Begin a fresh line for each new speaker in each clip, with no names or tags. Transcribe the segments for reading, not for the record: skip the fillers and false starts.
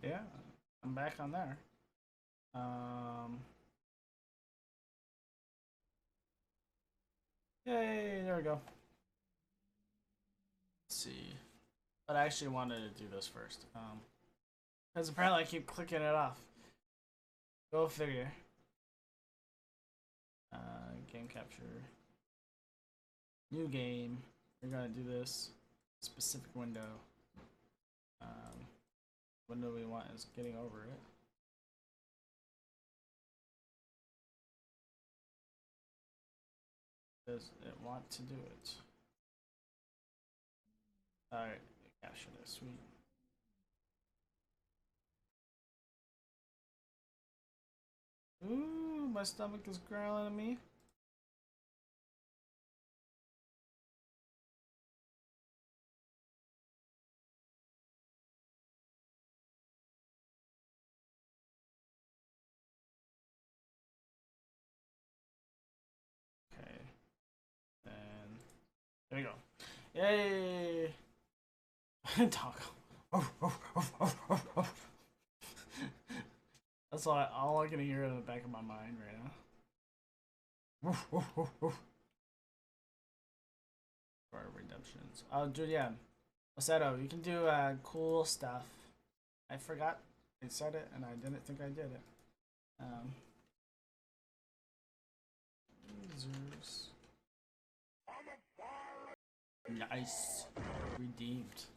Yeah, I'm back on there. Um, Yay, there we go. Let's see. But I actually wanted to do this first. Because apparently I keep clicking it off. Go figure. Game capture. New game. We're gonna do this specific window. Window we want is getting over it. Does it want to do it? Alright, capture this. Sweet. Ooh, my stomach is growling at me. Okay. And there we go. Yay! Taco. That's all I can hear in the back of my mind right now. For redemptions. Oh, dude, yeah. Macedo, you can do cool stuff. I forgot I said it, and I didn't think I did it. Users. Nice. Redeemed.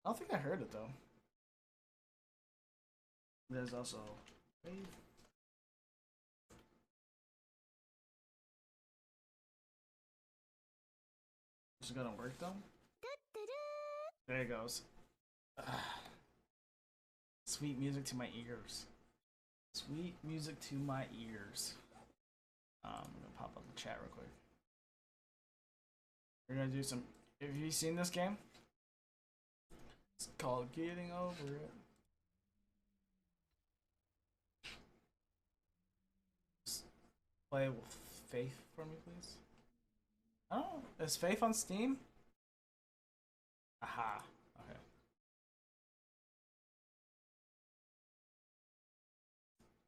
I don't think I heard it, though. There's also... Is it gonna work, though? There it goes. Sweet music to my ears. Sweet music to my ears. I'm gonna pop up the chat real quick. We're gonna do some. Have you seen this game? It's called Getting Over It. Just play with Faith for me, please. Oh, is Faith on Steam? Aha. Okay.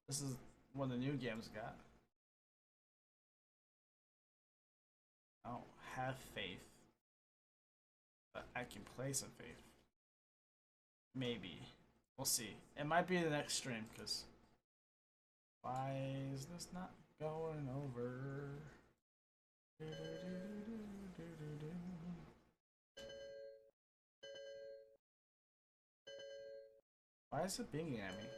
This is one of the new games got. I don't have Faith, but I can play some Faith. Maybe. We'll see. It might be the next stream, because why is this not going over? Why is it pinging at me?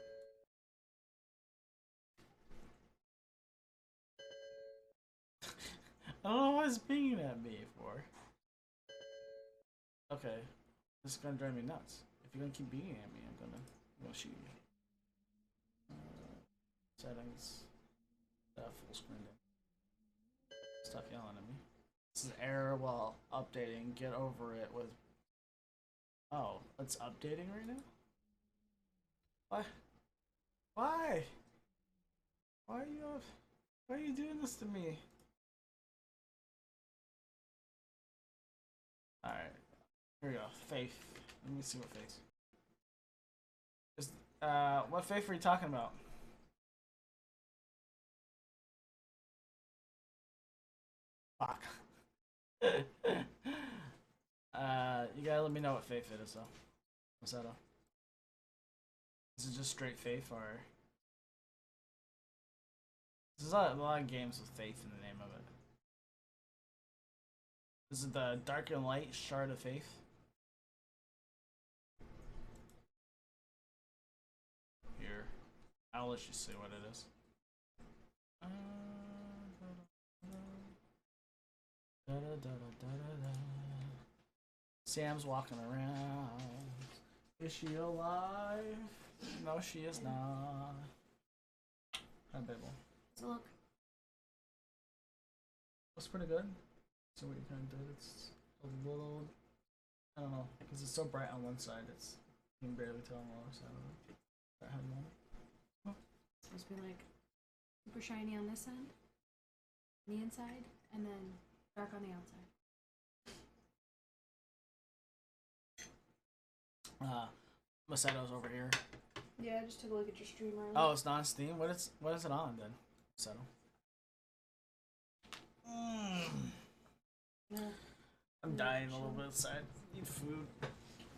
I don't know what it's pinging at me for. Okay. This is gonna drive me nuts. If you're gonna keep beating at me, I'm gonna shoot you. Settings. Full screen. Stop yelling at me. This is error while updating. Get over it with. Oh, it's updating right now? Why? Why? Why are you doing this to me? Alright. Here we go. Faith. Let me see what Faith. What Faith are you talking about? Fuck. You gotta let me know what Faith it is though. What's that? Is it just straight Faith or? There's a lot of games with Faith in the name of it. Is it the Dark and Light Shard of Faith? Here, I'll let you see what it is. Sam's walking around. Is she alive? No, she is not. Hi, Babel.
So look.
That's pretty good. So what you kind of did, it's a little, I don't know, because it's so bright on one side, you can barely tell on the other side of it. That had one.
It's supposed to be like super shiny on this end, on the inside, and then dark on the outside.
Maseto's over here.
Yeah, I just took a look at your stream earlier.
Oh, it's not on Steam? What is it on then? Maceto.
Yeah.
I'm dying a little bit inside. Need food.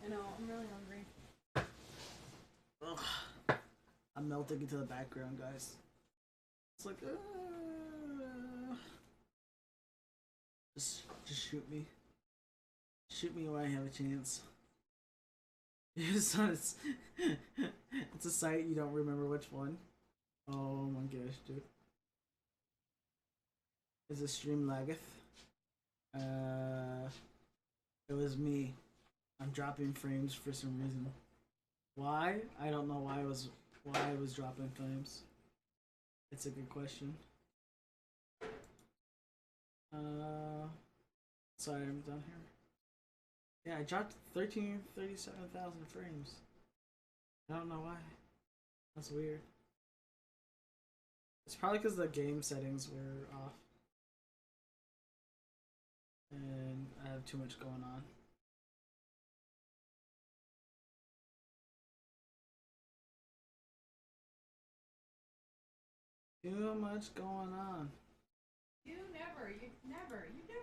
I know, I'm really hungry.
Ugh. I'm melting into the background, guys. It's like, just shoot me. Shoot me when I have a chance. It's a site you don't remember which one. Oh my gosh, dude. Is it stream laggeth? It was me. I'm dropping frames for some reason. Why? I don't know why I was dropping frames. It's a good question. Sorry, I'm done here. Yeah, I dropped 37,000 frames. I don't know why. That's weird. It's probably because the game settings were off. And I have too much going on. Too much going on.
You never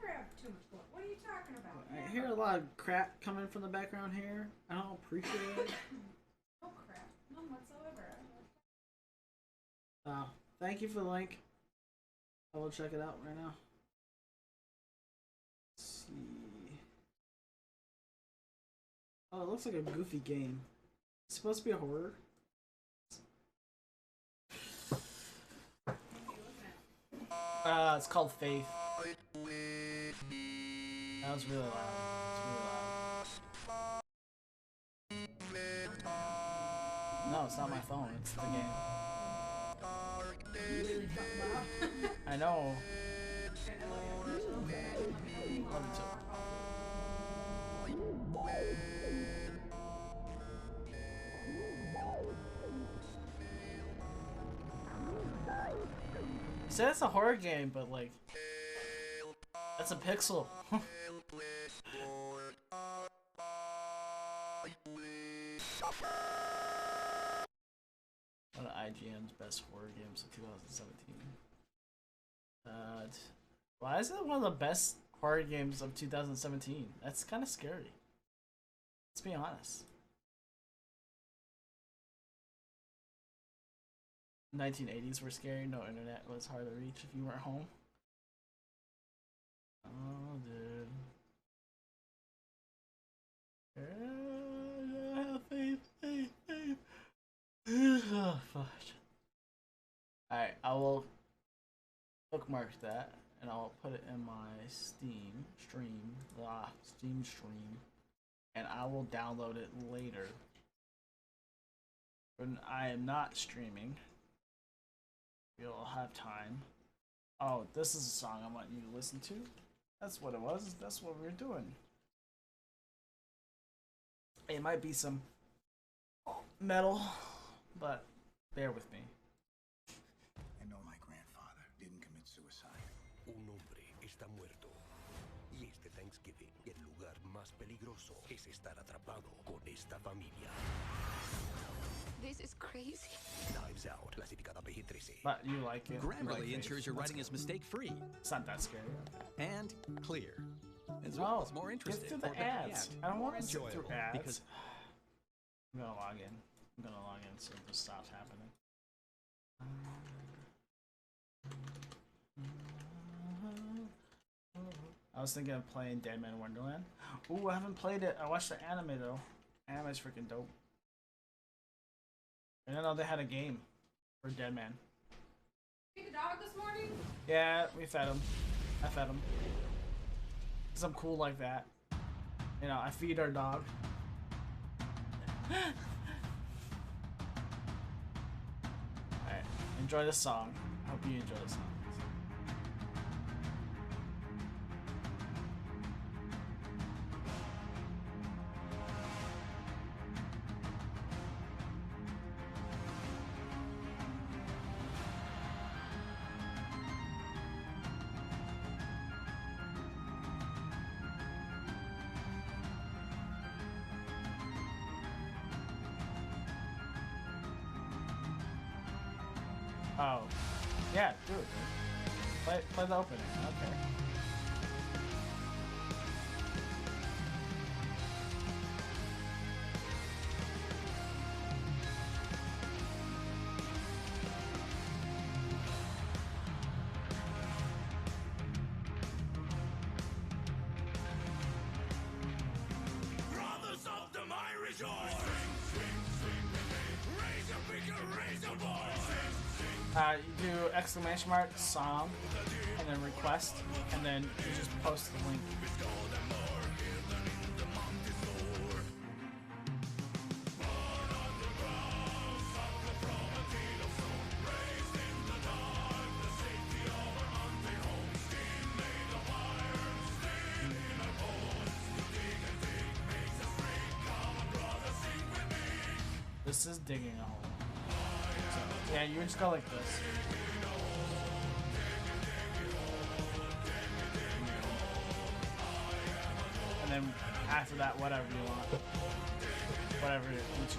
have too much going. What are you talking about?
I hear a lot of crap coming from the background here. I don't appreciate it.
No crap. None whatsoever.
Thank you for the link. I will check it out right now. Let's see. Oh, it looks like a goofy game. It's supposed to be a horror. It's called Faith. That was really loud. It's really loud. No, it's not my phone. It's the game.
Really fucking loud.
I know. Love you too. You said it's a horror game, but like, that's a pixel. One of IGN's best horror games of 2017. Why is it one of the best horror games of 2017? That's kind of scary. Let's be honest. 1980s were scary. No internet was hard to reach if you weren't home. Oh, dude. Faith. Oh, fuck. Alright, I will bookmark that and I'll put it in my Steam stream, and I will download it later when I am not streaming. You'll have time. Oh, this is a song I want you to listen to. That's what it was. That's what we're doing. It might be some metal, but bear with me.
I know my grandfather didn't commit suicide.
Un hombre está muerto. Y este Thanksgiving, el lugar más peligroso es estar atrapado con esta familia.
This is crazy.
Knives Out, clasificada PG-13.
But you like it.
Grammarly
you like
ensures
Faith.
your
That's
writing is
good.
mistake-free
It's not that scary.
and clear, as well as more
Get
interesting.
through the
or better
ads.
yet,
I don't
more
want to sit through
enjoyable,
ads.
because
I'm gonna log in. So this stops happening. I was thinking of playing Dead Man Wonderland. Ooh, I haven't played it. I watched the anime though. Anime's freaking dope. I didn't know they had a game for Dead Man.
Feed the dog this morning?
Yeah, we fed him. I fed him. Cause I'm cool like that. You know, I feed our dog. Alright, enjoy the song. Hope you enjoy the song. Oh. Yeah, do it, dude. Play the opening. Okay.
Brothers of the Irish Horse.
You do exclamation mark song and then request and then you just post the link. This is digging a hole. So, yeah, you would just go like this. And then after that, whatever you want. Whatever you choose.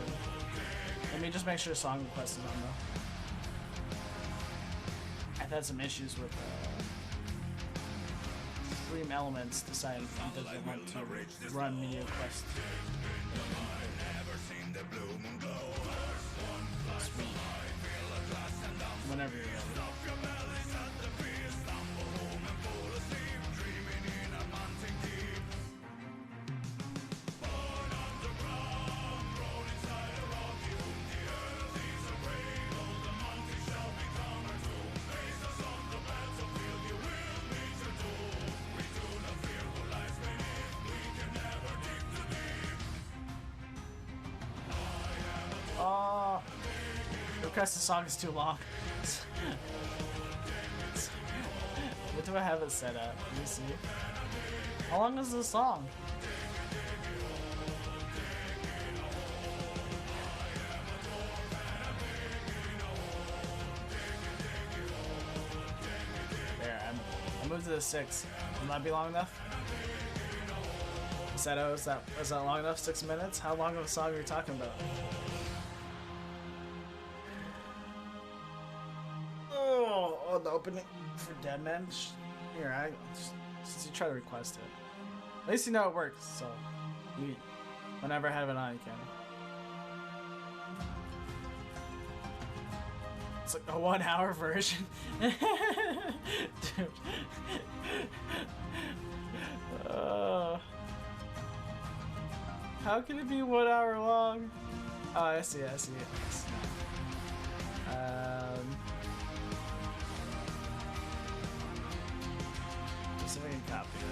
Let me just make sure song request is on though. I've had some issues with Stream Elements deciding it doesn't want to run media request. Sweet. Whenever you're ready. Oh, request the song is too long. What do I have it set at? Let me see. How long is this song? There, I moved to the 6. Will that be long enough? Is that long enough? 6 minutes? How long of a song are you talking about? Oh, the opening for Dead Man. Here, since you try to request it, at least you know it works. So, you whenever I have it on, you can. It's like a 1-hour version. Dude. How can it be 1 hour long? Oh, I see it. See if I can copy it.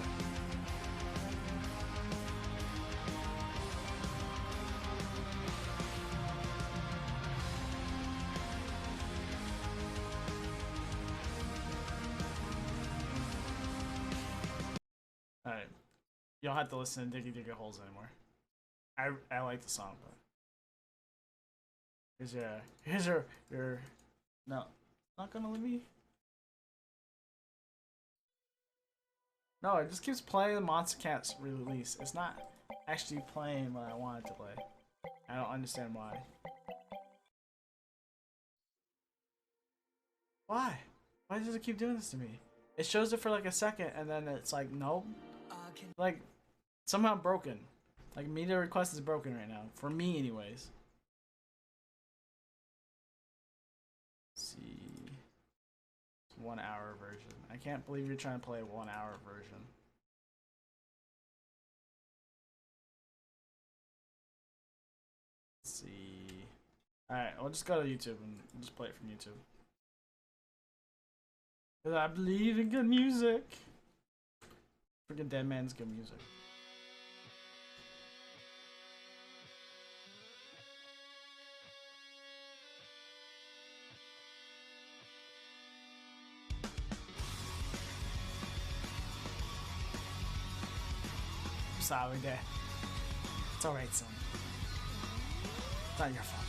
Alright. You don't have to listen to Diggy Diggy Holes anymore. I like the song, but here's your no, not gonna let me. No, it just keeps playing the Monster Cat's release. It's not actually playing what I want it to play. I don't understand why. Why? Why does it keep doing this to me? It shows it for like a second and then it's like, nope. Like, somehow broken. Like, media request is broken right now. For me, anyways. Let's see. It's 1 hour version. I can't believe you're trying to play a 1 hour version. Let's see. Alright, we'll just go to YouTube and just play it from YouTube. Because I believe in good music. Freaking Dead Man's good music. I'm sorry, Dad. It's alright, son. It's not your fault.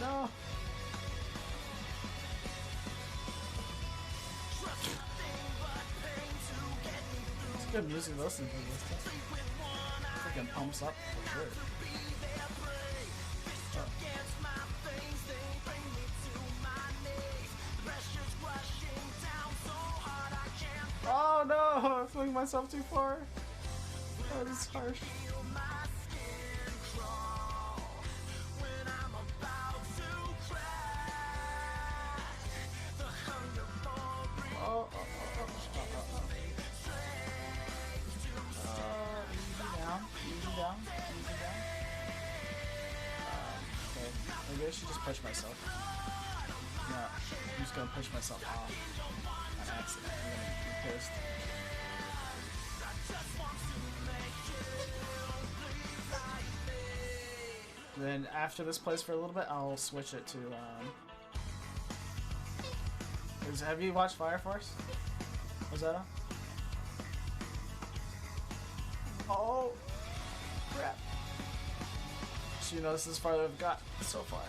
No. It's good music listening to this stuff. Freaking pumps up for sure. Oh no! I'm flinging myself too far. Oh, this is harsh. Oh, easy down, easy down, easy down. Okay, maybe I should just push myself. No, I'm just gonna push myself off on accident. I'm gonna be pissed. Then after this plays for a little bit, I'll switch it to have you watched Fire Force? Was that on? Oh crap. So you know this is as far as I've got so far.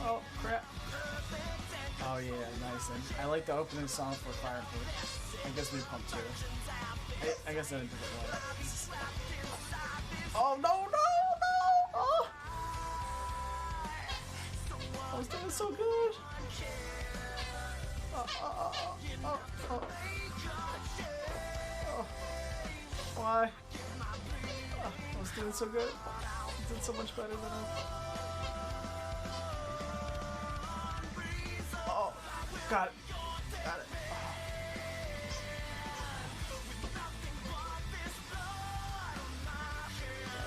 Oh crap. Oh yeah, nice. And I like the opening song for Fire Force. I guess we pumped too. I guess I didn't do it well. Oh no no no! Oh. I was doing so good. Oh. Why? I was doing so good. I did so much better than I. Oh, got it. Got it.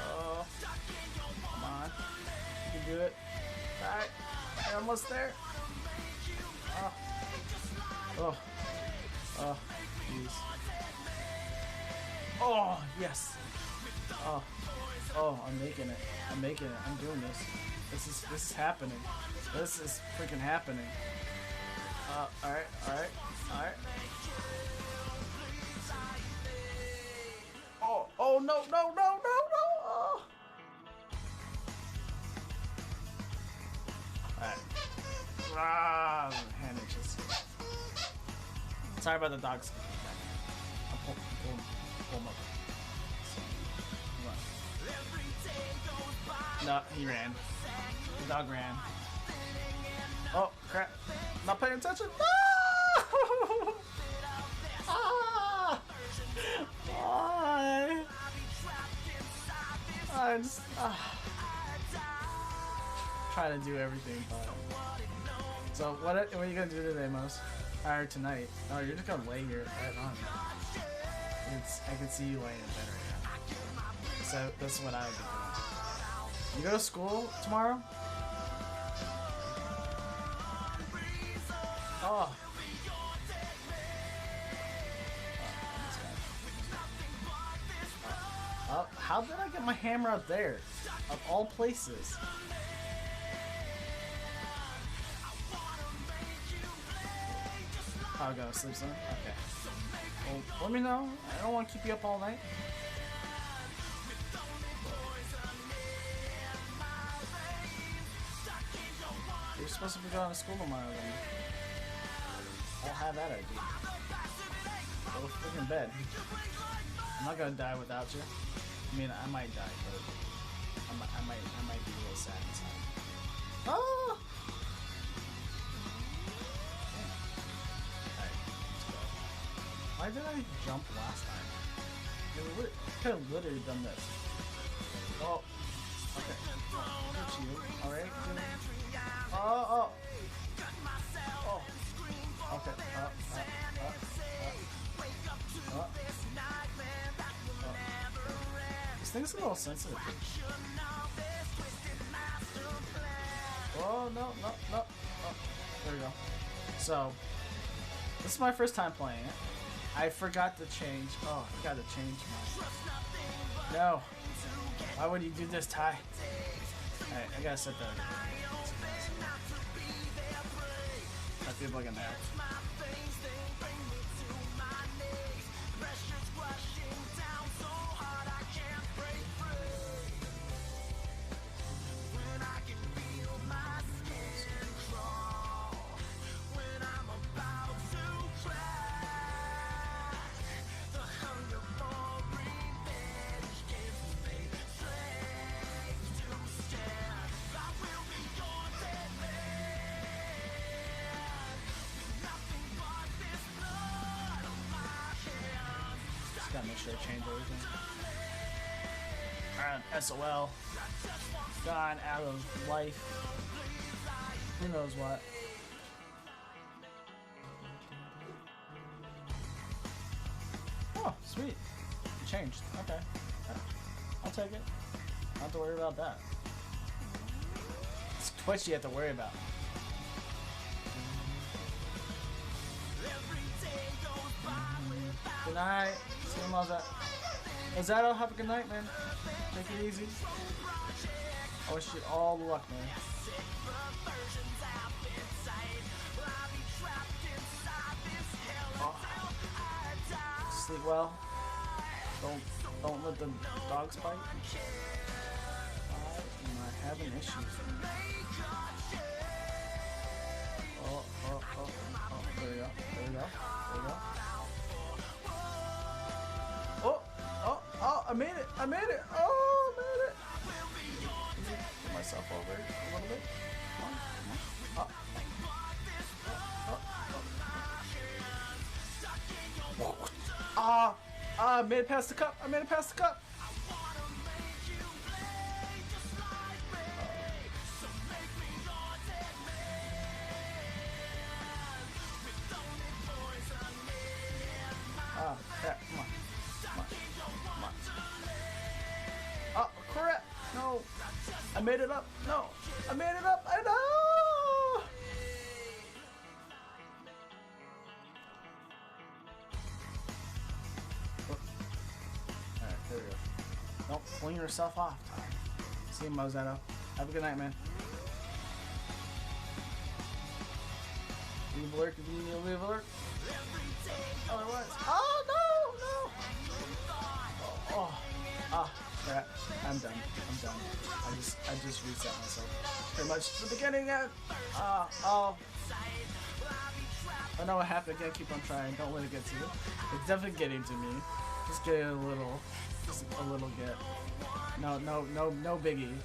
Oh, come on. You can do it. Alright. You're almost there. Oh, jeez. Oh, yes. Oh, I'm making it. I'm making it. I'm doing this. This is happening. This is freaking happening. Alright. Oh, no. Oh. Alright. Hand itches. Sorry about the dogs. I'll pull him up. No, he ran. The dog ran. Oh, crap. Not paying attention. No! Ah! Why? I just trying to do everything, but so what are you gonna do today, Mos? Or tonight? Oh, you're just gonna lay here right on. I can see you laying in bed right now. So that's what I would be doing. You go to school tomorrow? Oh. How did I get my hammer up there? Of all places. I'll go sleep soon? Okay. Well, let me know. I don't want to keep you up all night. You're supposed to be going to school tomorrow then. I'll have that idea. Go to freaking bed. I'm not gonna die without you. I mean, I might die, but I might be a little sad inside. Oh! Why did I jump last time? I could have literally done this. Oh, okay. Get you. Alright, good. Oh. Okay. This thing's a little sensitive. Oh, no. Oh, there we go. So, this is my first time playing it. I forgot to change. Oh, I forgot to change my. No. Why would you do this, Ty? Alright, I gotta set that. I feel like an act. Gotta make sure I change everything. Alright, SOL. Gone out of life. Who knows what? Oh, sweet. It changed. Okay. I'll take it. Don't have to worry about that. It's Twitch you have to worry about. Good night. See you, Mozart. Ozzetto, have a good night, man. Take it easy. I wish you all the luck, man. Oh. Sleep well. Don't let the dogs bite. I am having issues. Oh, there we go. Oh, I made it! Oh, I made it! Get myself over a little bit. I made it past the cup! Crap, come on. Oh, crap! No! I made it up! No! I made it up! I know! Alright, there we go. Don't fling yourself off. See you, Mozzetto. Have a good night, man. Leave alert if you need to leave alert. Otherwise. Oh, no! Oh, crap. I'm done. I just reset myself. Pretty much the beginning of oh no, what happened again, keep on trying, don't let it get to you. It's definitely getting to me. Just get a little get. No biggie.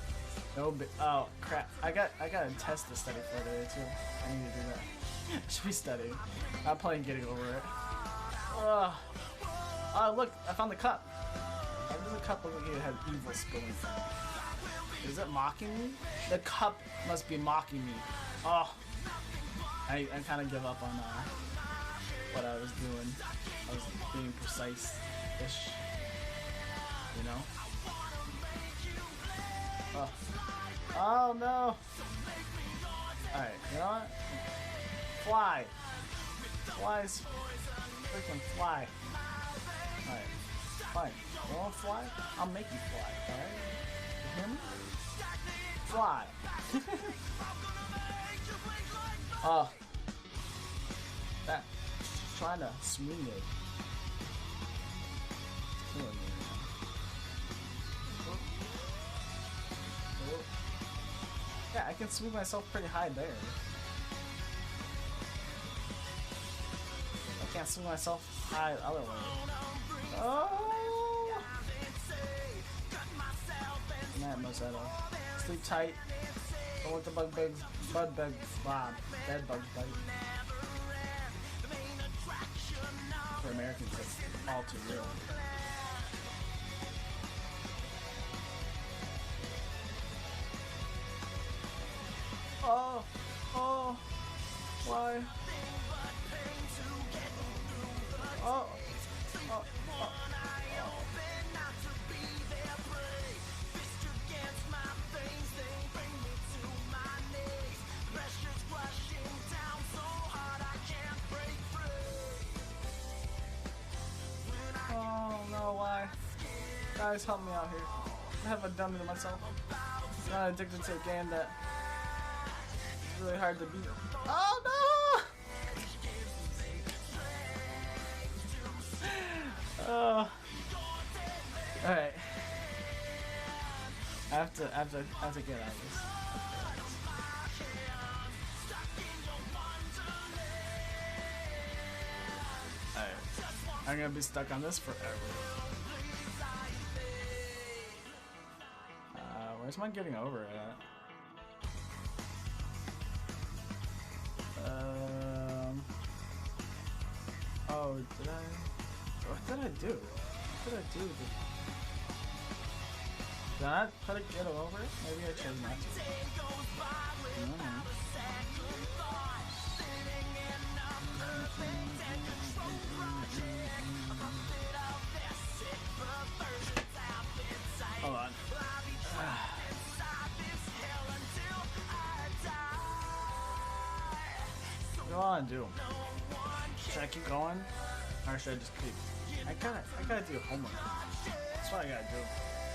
Oh crap. I gotta test the study for today too. I need to do that. I should be studying. Not playing getting over it. Oh look, I found the cup. Why does the cup look like it had evil spilling from it? Is it mocking me? The cup must be mocking me. Oh, I kind of give up on what I was doing. I was being precise-ish, you know? Oh no! Alright, you know what? Fly! Flies. Freaking fly. Alright, fine. You wanna fly? I'll make you fly, alright? You hear me? Fly! Oh. That. Trying to swing it. Killing me. Yeah, I can swing myself pretty high there. I can't swing myself high the other way. Oh! Good night, Mozzetto. Sleep tight. Don't let the bed bugs bite. For Americans, that's all too real. Oh, why? Oh. Oh no, why? Guys, help me out here. I haven't done it to myself. I'm not addicted to a game that is really hard to beat. Oh no! Oh. Alright. I have to get out of this. Alright. I'm gonna be stuck on this forever. Where's my getting over it at? Oh, did I? What did I do? did I do? Did I try to get over it? Maybe I chose not to. No. Hold on. What do I want to do? Should I keep going? Or should I just keep? I gotta do homework. That's what I gotta do.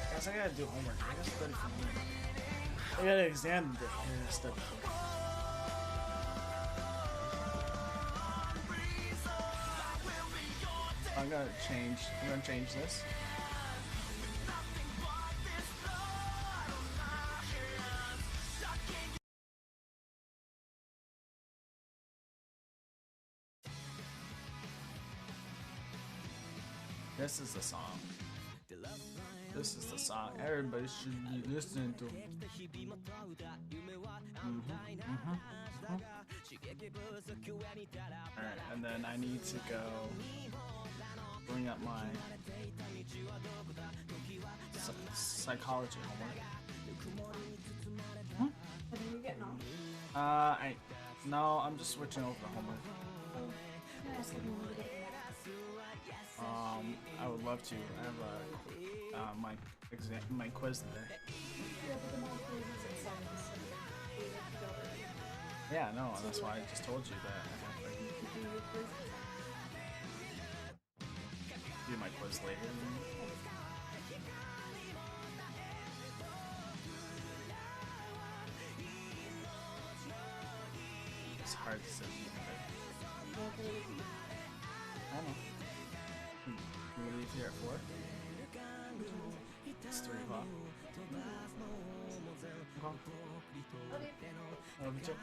I guess I gotta do homework. I gotta study for homework. I got an exam today. I gotta study for. I'm gonna change this. This is the song. This is the song everybody should be listening to. Alright, and then I need to go bring up my psychology homework.
What are you getting off?
No, I'm just switching over to homework.
Can I ask if you want to get
I would love to. I have my quiz today.
Yeah, but the more quizzes at 7, so we have to go early.
Yeah, no, that's why I just told you that I have to
Do your quiz.
do my quiz later. It's hard to say. I don't know. Can we leave here at 4? It's 3 o'clock. Okay. Love you too.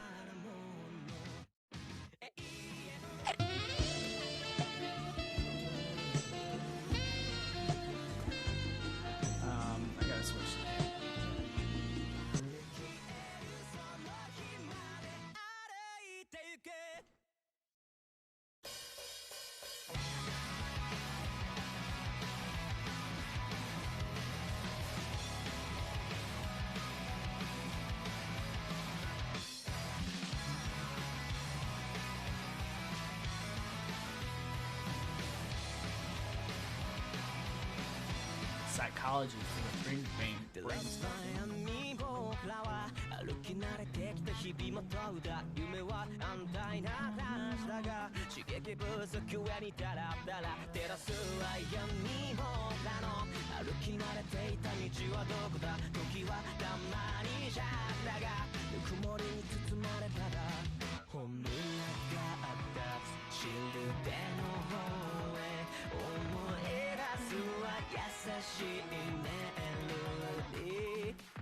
I gotta switch. Psychology for the brain stuff.
僕らは歩き慣れてきた日々も問うた夢は安泰な話だが刺激不足上にダラダラ照らすは闇僕らの歩き慣れていた道はどこだ時はたまにじゃだがぬくもりに包まれたら本音があったシルベの方へ思い出すは優しいメロディー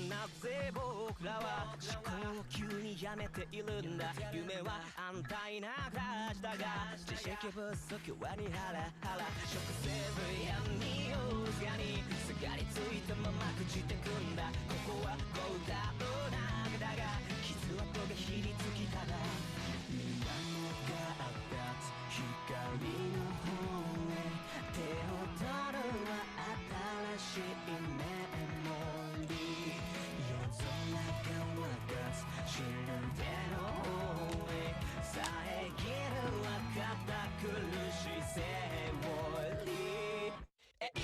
なぜ僕らは思考を急にやめているんだ夢は安泰な暮らしだが知識不足はにハラハラ食せずや匂うすがにすがりついたまま朽ちてくんだここはこう歌う中だが傷跡がひりつきただみんなのが立つ光の方へ手を取るは新しいメモリー夜空が流すシルベの方へ遮るは堅苦しいセオリー永遠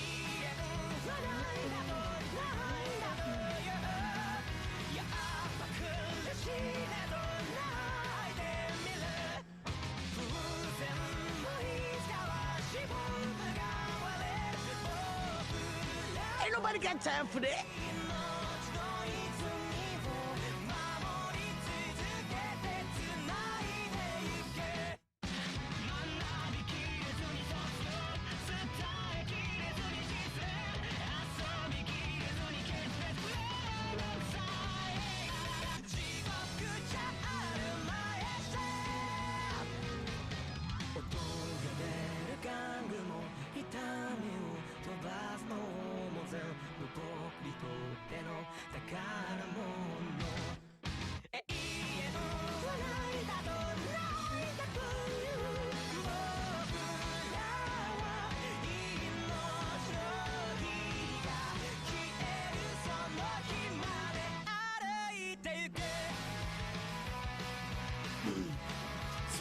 はないだろないだろやっぱ苦しいねどないでみる偶然もいつかは自分が割れる僕ら Ain't nobody got time for that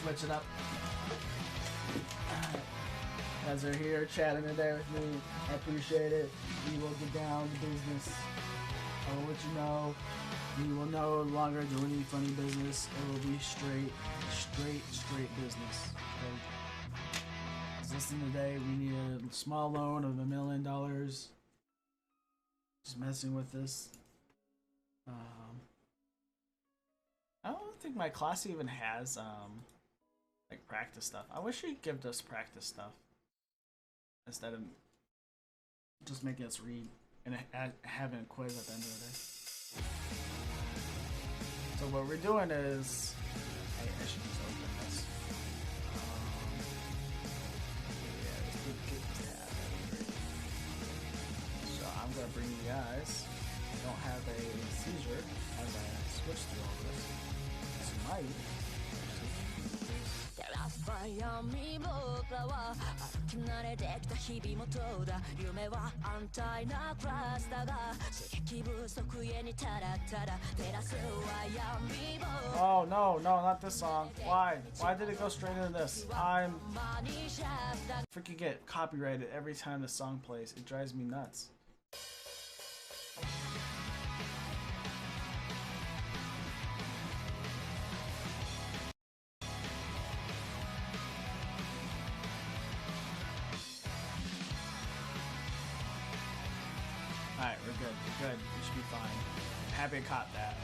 switch it up. You guys are here chatting today with me. I appreciate it. We will get down to business. I will let you know. We will no longer do any funny business. It will be straight business. Okay? Listen, today we need a small loan of $1 million. Just messing with this. I don't think my class even has like practice stuff. I wish he'd give us practice stuff instead of just making us read and having a quiz at the end of the day. So what we're doing is, I should just open this. Yeah, let's get this tab. That'd be great. So I'm gonna bring you guys. I don't have a seizure as I switch through all this. This might.
闇僕らは歩き慣れてきた日々もどうだ夢は安泰なクラスだが刺激不足家にただただ照らすは闇僕
Oh no, not this song. Why did it go straight into this? I'm freaking get copyrighted every time the song plays. It drives me nuts. Alright, we're good. We should be fine. I'm happy I caught that.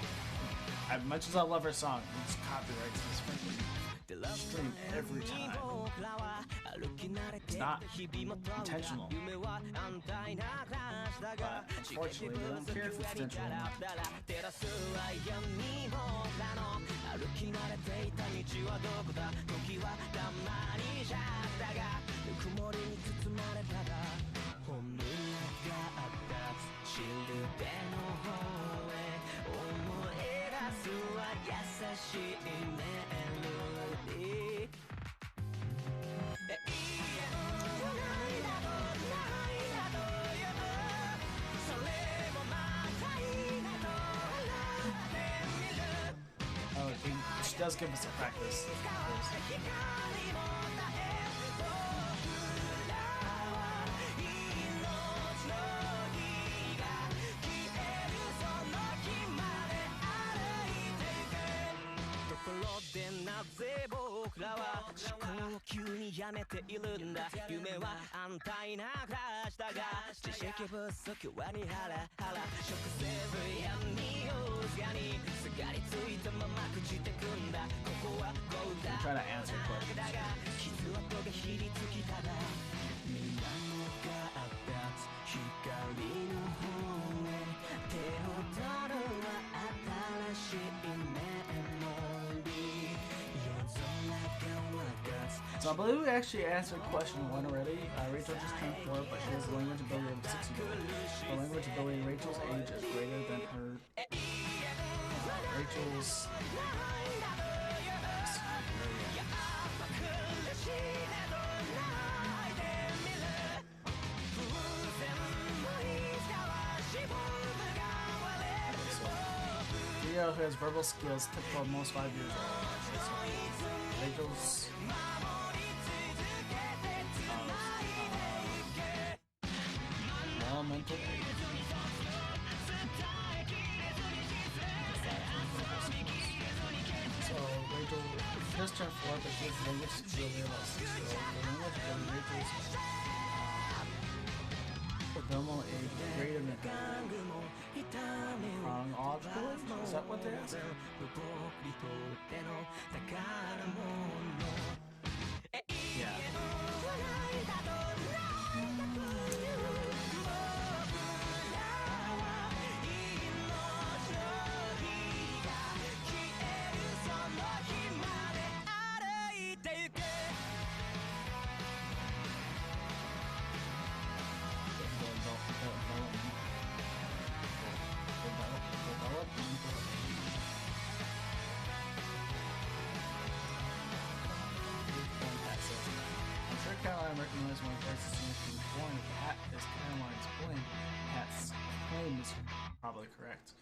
As much as I love her song, it's copyrights this freaking stream every time. It's not intentional. But unfortunately, we don't care if it's intentional or not. Oh, she does give us a practice. I'm trying to answer questions. So I believe we actually answered question 1 already. Rachel just turned 4, but she has a language ability of 6 years. The language ability Rachel's age is greater than her. Rachel's. Theo, who has verbal skills typical of most 5 years old. So Rachel's. Mental age. So Rachel just turned 4, but she has language skill about 6 years old. The language of Rachel's verbal age is greater than chronological age? Is that what they're asking? Yeah. Caroline recognized one of the first as she was born. If the hat is Caroline's claim, Hat's claim is probably correct.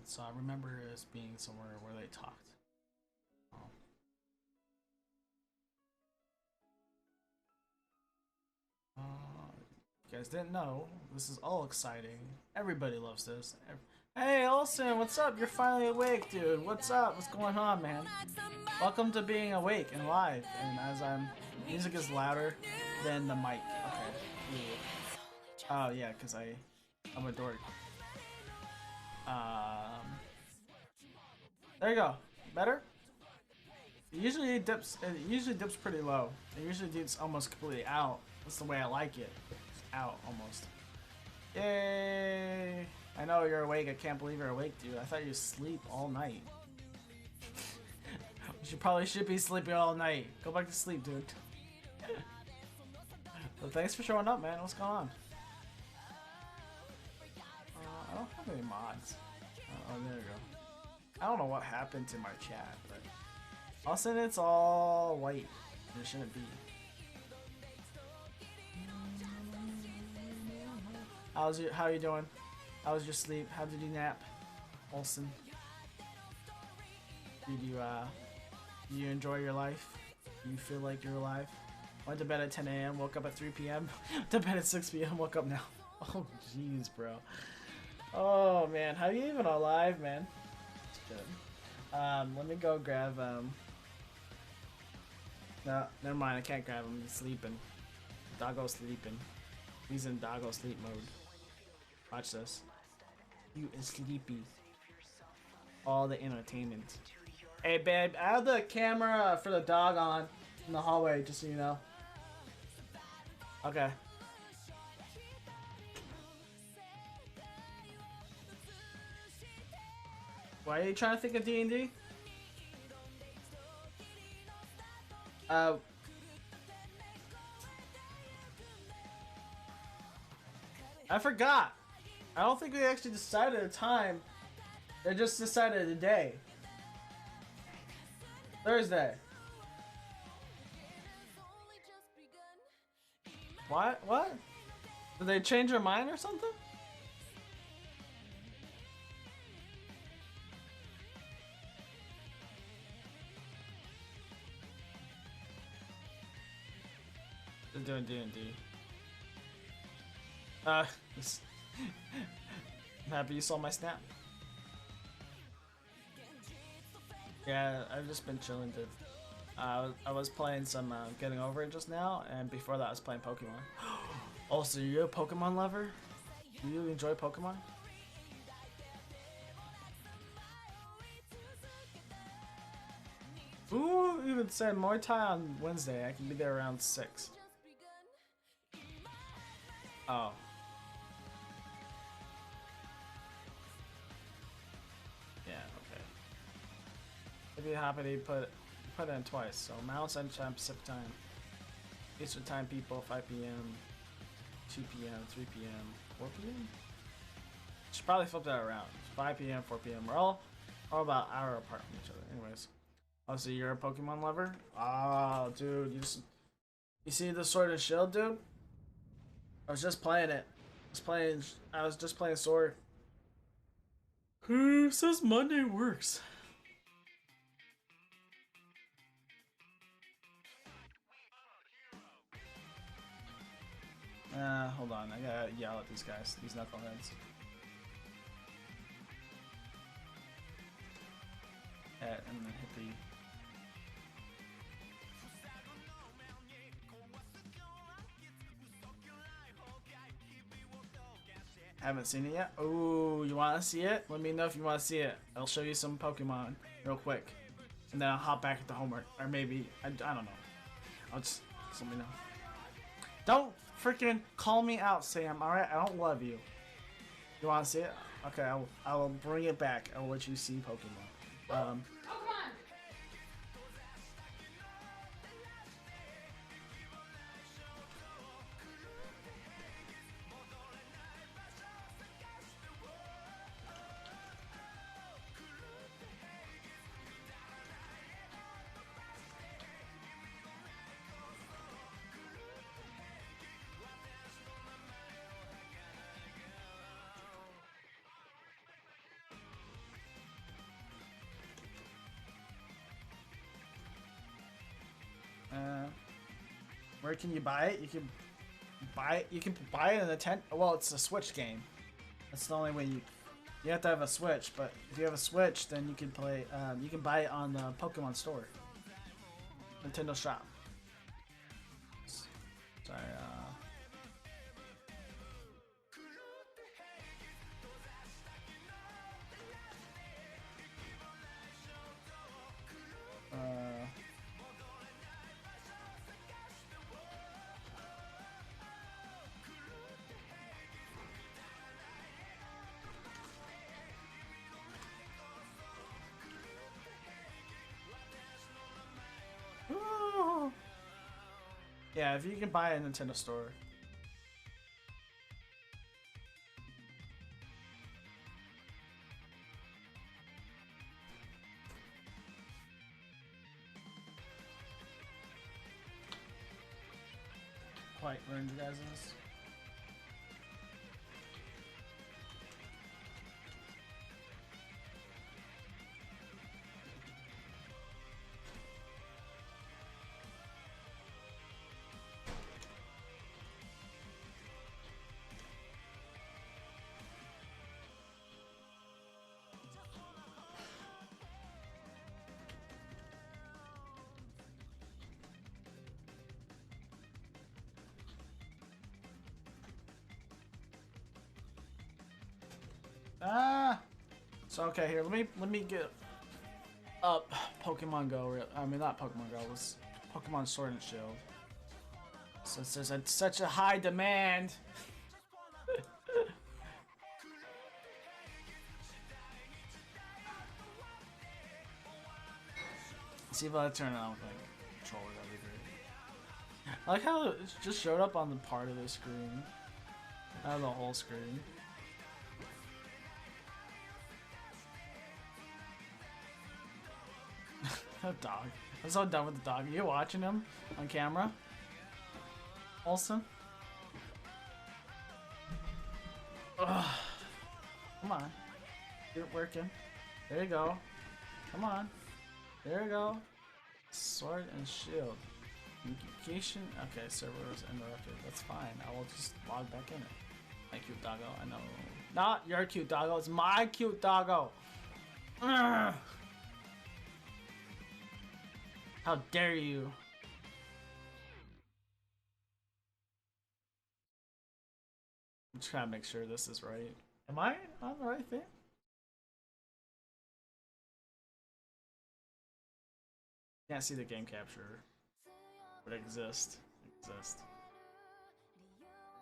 So I remember it as being somewhere where they talked. You guys didn't know, this is all exciting. Everybody loves this. Hey, Olsen, what's up? You're finally awake, dude. What's up? What's going on, man? Welcome to being awake and live. And as music is louder than the mic. Okay. Ooh. Oh yeah, cause I'm a dork. There you go. Better? It usually dips pretty low. It usually dips almost completely out. That's the way I like it. Out almost. Yay! I know you're awake. I can't believe you're awake, dude. I thought you sleep all night. You probably should be sleeping all night. Go back to sleep, dude. But thanks for showing up, man. What's going on? I don't have any mods. Oh, there we go. I don't know what happened to my chat, but all of a sudden it's all white. It shouldn't be. How you doing? How was your sleep? How did you nap, Olsen? Did you enjoy your life? Do you feel like you're alive? Went to bed at 10 a.m. Woke up at 3 p.m. to bed at 6 p.m. Woke up now. Oh jeez, bro. Oh man, how are you even alive, man? It's good. Let me go grab No, never mind. I can't grab him. He's sleeping. Doggo's sleeping. He's in doggo sleep mode. Watch this. You is sleepy. All the entertainment. Hey babe, I have the camera for the dog on in the hallway, just so you know. Okay. Why are you trying to think of D&D? I forgot. I don't think we actually decided a time. They just decided a day. Thursday. What? What? Did they change their mind or something? They're doing D&D. This I'm happy you saw my snap. Yeah, I've just been chilling, dude. I was playing some Getting Over It just now, and before that I was playing Pokemon. Oh, so you're a Pokemon lover? Do you enjoy Pokemon? Ooh, even said Muay Thai on Wednesday. I can be there around 6. Oh. Yeah, okay. I'd be happy to put it in twice. So Mountain Standard Time, Pacific Time, Eastern Time, people, 5 p.m., 2 p.m., 3 p.m., 4 p.m. Should probably flip that around. 5 p.m., 4 p.m. We're all about an hour apart from each other. Anyways. Oh, so you're a Pokemon lover? Oh, dude, you see the Sword and Shield, dude? I was just playing it. I was just playing Sword. Who says Monday works? Hold on. I gotta yell at these guys. These knuckleheads. And then hit the... Haven't seen it yet? Oh, you want to see it? Let me know if you want to see it. I'll show you some Pokemon real quick. And then I'll hop back at the homework. Or maybe, I don't know. I'll just let me know. Don't freaking call me out, Sam, alright? I don't love you. You want to see it? Okay, I will bring it back. I'll let you see Pokemon. Where can you buy it? You can You can buy it in the tent. Well, it's a Switch game. That's the only way you have to have a Switch. But if you have a Switch, then you can play. You can buy it on the Pokemon Store, Nintendo Shop. Sorry. Yeah, if you can buy it in Nintendo Store. Quite learned you guys this. So okay, here let me get up Pokemon Go. I mean not Pokemon Go. It was Pokemon Sword and Shield. Since there's such a high demand. See if I turn it on with like controller. That'd be great. I like how it just showed up on the part of the screen, not of the whole screen. Dog. I'm so done with the dog. Are you watching him on camera? Olsen? Ugh. Come on. Get it working. There you go. Come on. There you go. Sword and Shield. Communication. Okay, server was interrupted. That's fine. I will just log back in it. My cute doggo. I know. Not your cute doggo. It's my cute doggo. Ugh. How dare you? I'm just trying to make sure this is right. Am I on the right thing? Can't see the game capture, but it exists.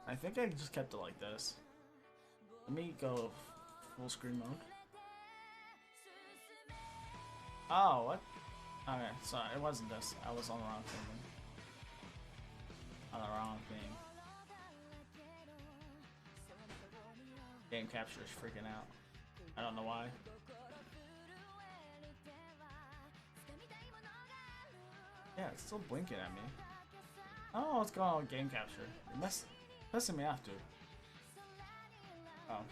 I think I just kept it like this. Let me go full screen mode. Oh, what? Okay, sorry, it wasn't this. I was on the wrong thing. On the wrong thing. Game capture is freaking out. I don't know why. Yeah, it's still blinking at me. I don't know what's going on with game capture. It's pissing me off, dude. Oh.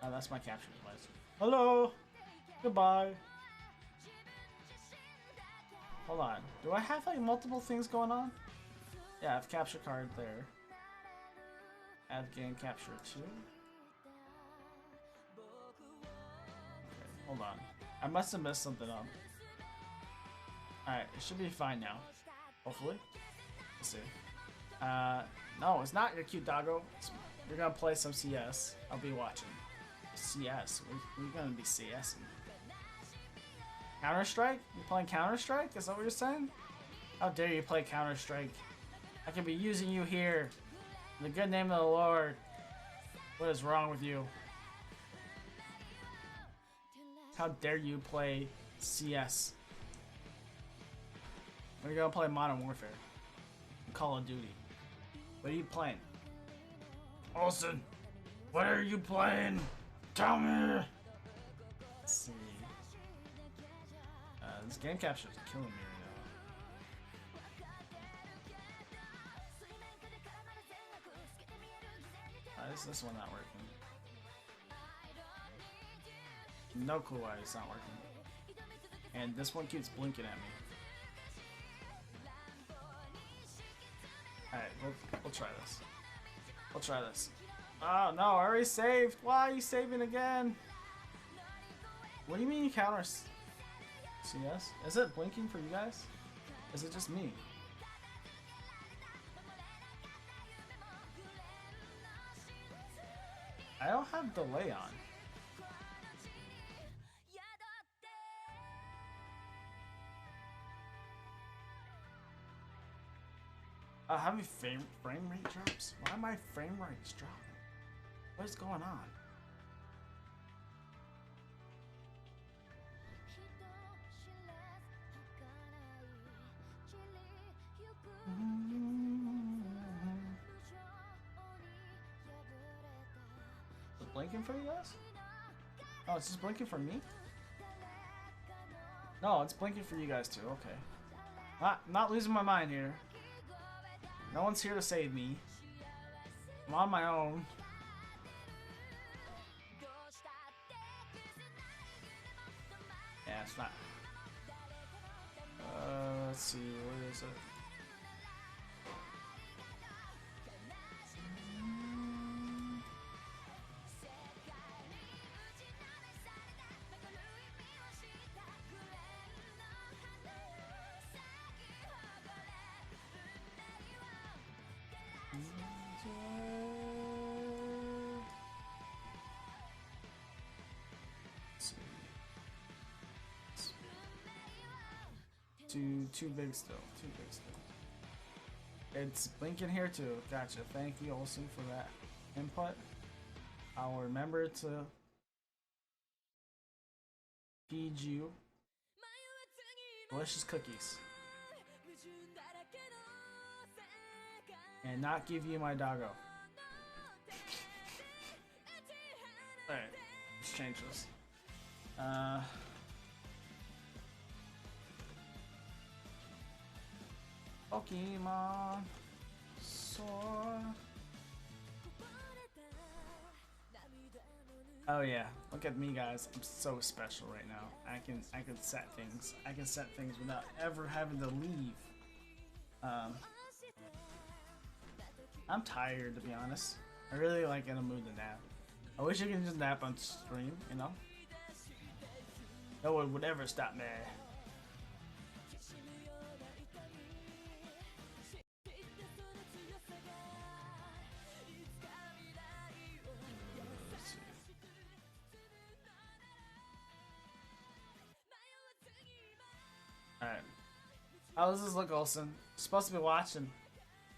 Oh, that's my capture device. Hello! Goodbye! Hold on. Do I have like multiple things going on? Yeah, I have capture card there. Add game capture too. Okay, hold on. I must have messed something up. Alright, it should be fine now. Hopefully. Let's see. No, it's not your cute doggo. You're gonna play some CS. I'll be watching. CS? We're gonna be CSing. Counter-Strike? You playing Counter-Strike? Is that what you're saying? How dare you play Counter-Strike? I could be using you here. In the good name of the Lord. What is wrong with you? How dare you play CS? When are you gonna play Modern Warfare? Call of Duty. What are you playing? Olsen! What are you playing? Tell me! Let's see. This game capture is killing me right now. Why is this one not working? No clue why it's not working. And this one keeps blinking at me. Alright, we'll try this. try this. Oh no, I already saved. Why are you saving again? What do you mean you counter CS? Is it blinking for you guys? Is it just me? I don't have delay on. Having frame rate drops? Why are my frame rates dropping? What is going on? Is it blinking for you guys? Oh, it's just blinking for me? No, it's blinking for you guys too. Okay. Not losing my mind here. No one's here to save me. I'm on my own. Yeah, it's not. Let's see, where is it? Too big still. Too big still. It's blinking here too. Gotcha. Thank you, Olsen, for that input. I'll remember to feed you delicious cookies and not give you my doggo. Alright, let's change this. Pokemon Sword. Oh yeah, look at me guys. I'm so special right now. I can set things. I can set things without ever having to leave. I'm tired, to be honest. I really like in a mood to nap. I wish I could just nap on stream, you know? No one would ever stop me. Alright. How does this look, Olsen? You're supposed to be watching.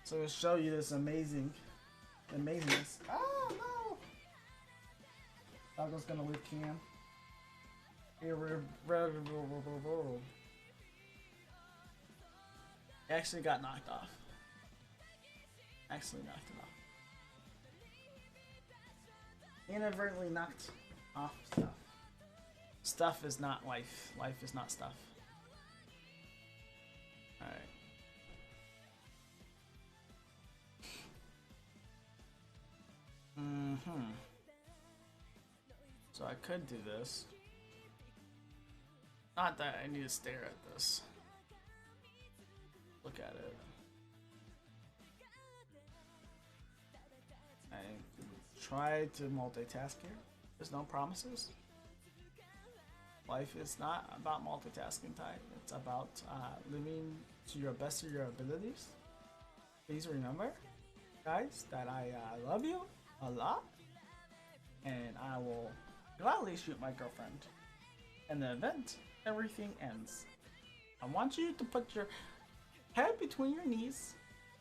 So I'm gonna show you this amazingness. Oh no! Doggo's gonna leave cam. Irreversible. Actually got knocked off. Actually knocked it off. Inadvertently knocked off stuff. Stuff is not life. Life is not stuff. Alright. So I could do this. Not that I need to stare at this. Look at it. I try to multitask here. There's no promises. Life is not about multitasking type. It's about living to your best of your abilities. Please remember, guys, that I love you a lot, and I will gladly shoot my girlfriend. In the event everything ends, I want you to put your head between your knees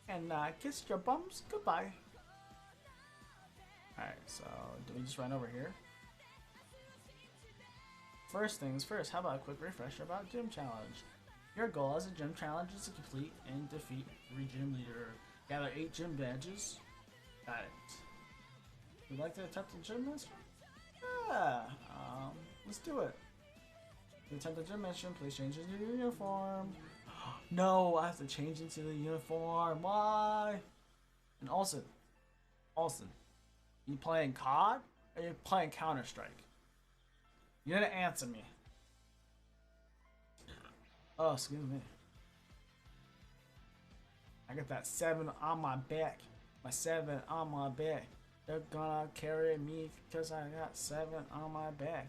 and kiss your bums goodbye. Alright, so do we just run over here? First things first, how about a quick refresher about Gym Challenge? Your goal as a Gym Challenge is to complete and defeat 3 gym leader. Gather 8 gym badges. Got it. Would you like to attempt the gym mission? Yeah, let's do it. To attempt the gym mission, please change into your uniform. No, I have to change into the uniform. Why? And Olsen, you playing COD or you playing Counter-Strike? You didn't answer me. Oh, excuse me. I got that 7 on my back. my 7 on my back. They're gonna carry me because I got 7 on my back.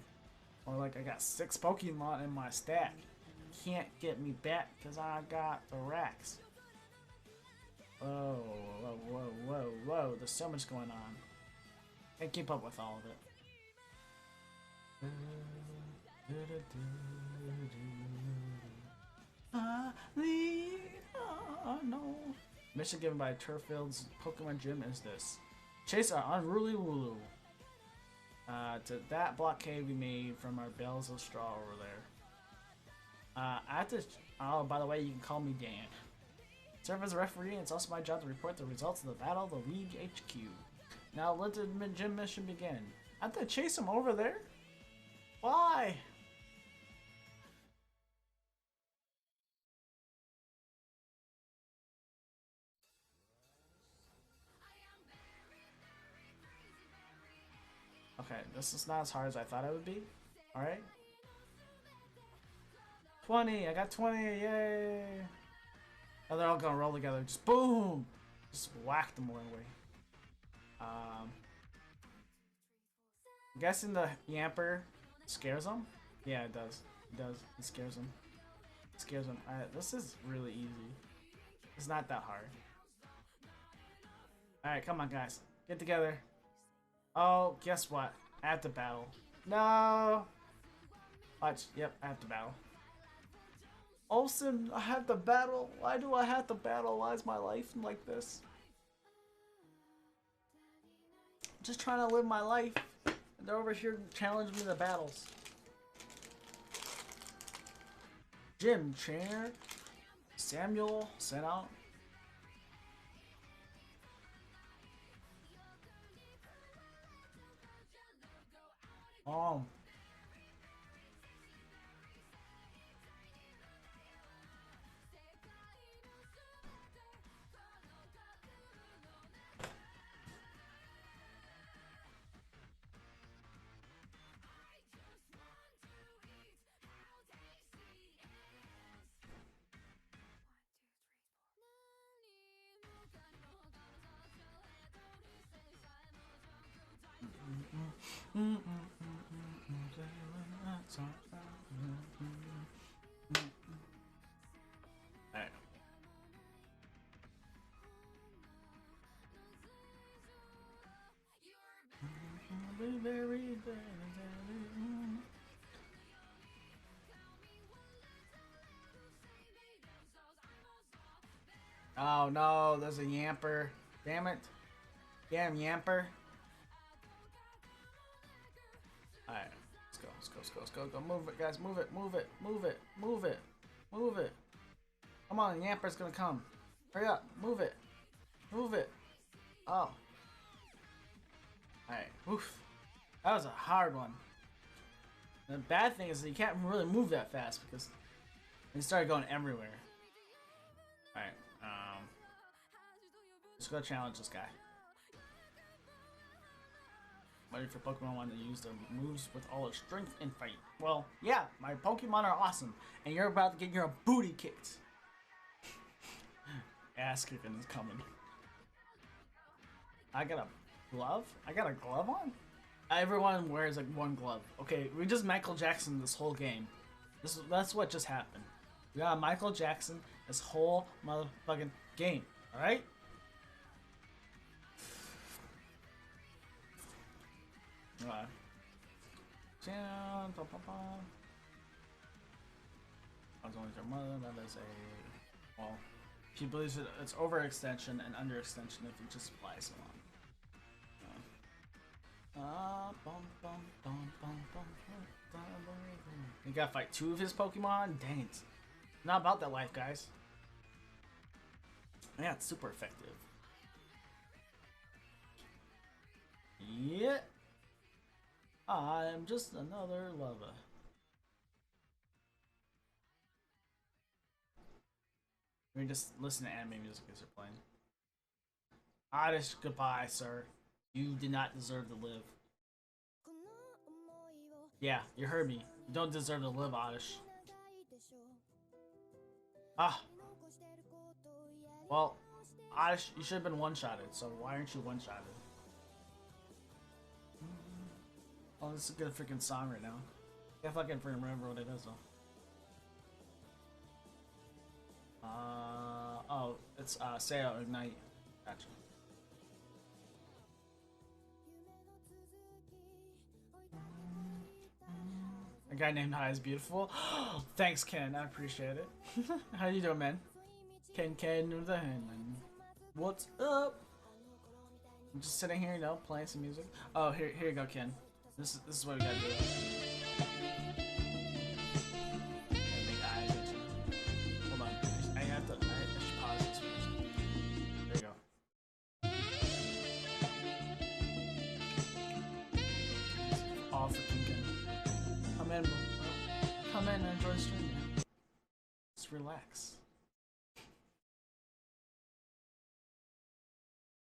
Or like I got 6 Pokemon in my stack. Can't get me back because I got the racks. Whoa, whoa, whoa, whoa, whoa. There's so much going on. Can't keep up with all of it. No. Mission given by Turfield's Pokemon Gym is this. Chase our unruly Wooloo. To that blockade we made from our bales of straw over there. I have to. Oh, by the way, you can call me Dan. Serve as a referee, and it's also my job to report the results of the battle of the League HQ. Now let the gym mission begin. I have to chase him over there? Why? Okay, this is not as hard as I thought it would be. Alright. 20! I got 20! Yay! Oh, they're all gonna roll together. Just boom! Just whack them away. I'm guessing the Yamper scares them? Yeah, it does. It does. It scares them. It scares them. This is really easy. It's not that hard. Alright, come on, guys. Get together. Oh, guess what? I have to battle. No! Watch. Yep, I have to battle. Olsen, I have to battle. Why do I have to battle? Why is my life like this? I'm just trying to live my life. And they're over here challenging me to battles. Gym chair. Samuel sent out. Oh. Alright. Oh no, there's a Yamper. Damn it. Damn Yamper. Alright, let's go. Move it, guys. Move it. Move it. Come on, Yamper's gonna come. Hurry up. Move it. Oh. Alright, oof. That was a hard one. The bad thing is that you can't really move that fast because it started going everywhere. Alright, let's go challenge this guy. Waiting for Pokemon want to use their moves with all their strength and fight. Well, yeah, my Pokemon are awesome, and you're about to get your booty kicked. Ass kicking is coming. I got a glove? I got a glove on? Everyone wears like one glove. Okay, we just Michael Jackson this whole game. That's what just happened. We got Michael Jackson this whole motherfucking game. Alright? Alright. I was only your mother, that is a... Well, she believes it's overextension and underextension if you just apply so long. You gotta fight 2 of his Pokemon? Dang it. Not about that life, guys. Yeah, it's super effective. Yeah. I'm just another lover. Let me just listen to anime music as they're playing. Oddish, goodbye, sir. You did not deserve to live. Yeah, you heard me. You don't deserve to live, Oddish. Ah. Well, You should have been one-shotted, so why aren't you one-shotted? Oh, this is a good freaking song right now. I fucking remember what it is though. Oh, it's Seo Ignite. Gotcha. A guy named High is beautiful. Thanks, Ken. I appreciate it. How you doing, man? Ken of the Henman. What's up? I'm just sitting here, you know, playing some music. Oh, here you go, Ken. This is what we gotta do. Hold on. I should pause this first. There you go. All for Ken. Come in, bro. Come in and enjoy the stream. Just relax.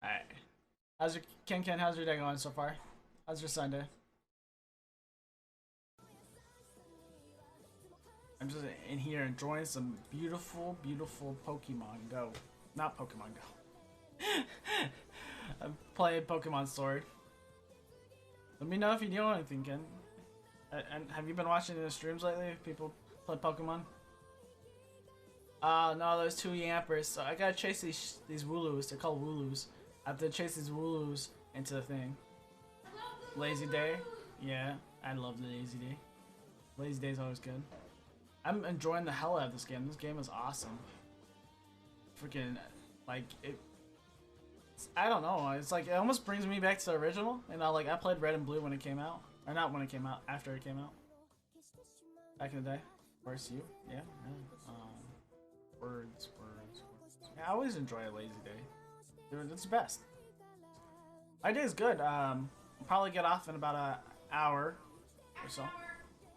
Alright. How's your Ken? How's your day going so far? How's your Sunday? I'm just in here enjoying some beautiful, beautiful Pokemon Go. Not Pokemon Go. I'm playing Pokemon Sword. Let me know if you know anything, Ken. And have you been watching the streams lately? If people play Pokemon? No, there's 2 Yampers. So I gotta chase these Wooloos. They're called Wooloos. I have to chase these Wooloos into the thing. Lazy Day? Yeah, I love the Lazy Day. Lazy Day is always good. I'm enjoying the hell out of this game. This game is awesome. Freaking, like, I don't know. It's like, it almost brings me back to the original. You know, like, I played Red and Blue when it came out. Or not when it came out, after it came out. Back in the day. Where's you? Yeah. Words. Yeah, I always enjoy a Lazy Day. Dude, it's the best. My day is good. I'll probably get off in about an hour or so.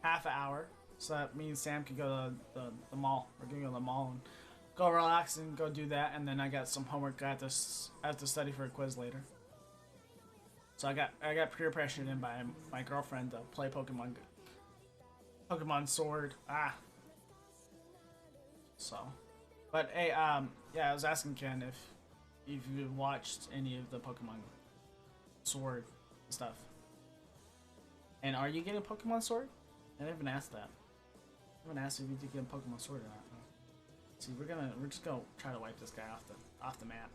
Half an hour. So that me and Sam can go to the mall. We're gonna go to the mall and go relax and go do that. And then I got some homework. I have to study for a quiz later. So I got peer pressured in by my girlfriend to play Pokemon Sword. So, but hey, yeah, I was asking Ken if you've watched any of the Pokemon Sword stuff. And are you getting Pokemon Sword? I haven't asked that. I haven't asked if you did get Pokemon Sword or not. See, we're just gonna try to wipe this guy off the map.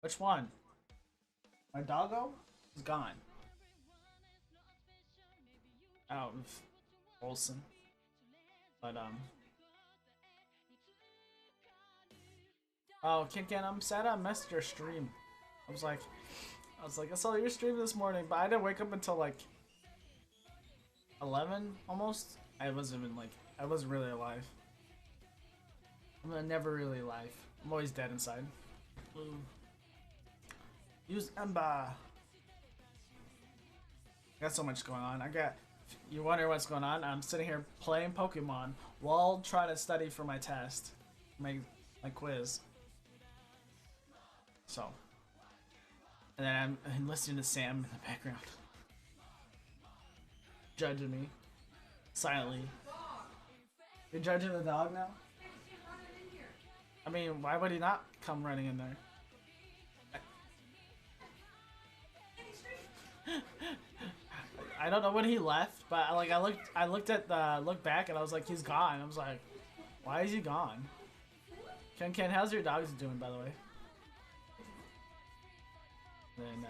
Which one? My doggo is gone. Out of Olsen. But oh, Ken, I'm sad I missed your stream. I was like, I saw your stream this morning, but I didn't wake up until like 11 almost. I wasn't really alive. I'm never really alive. I'm always dead inside. Use Ember. Got so much going on. You wonder what's going on? I'm sitting here playing Pokemon while trying to study for my test, my quiz. So, and then I'm listening to Sam in the background, judging me silently. You're judging the dog now? I mean, why would he not come running in there? I don't know when he left, but like I looked back and I was like, he's gone. I was like, why is he gone? Ken, how's your dogs doing, by the way? Then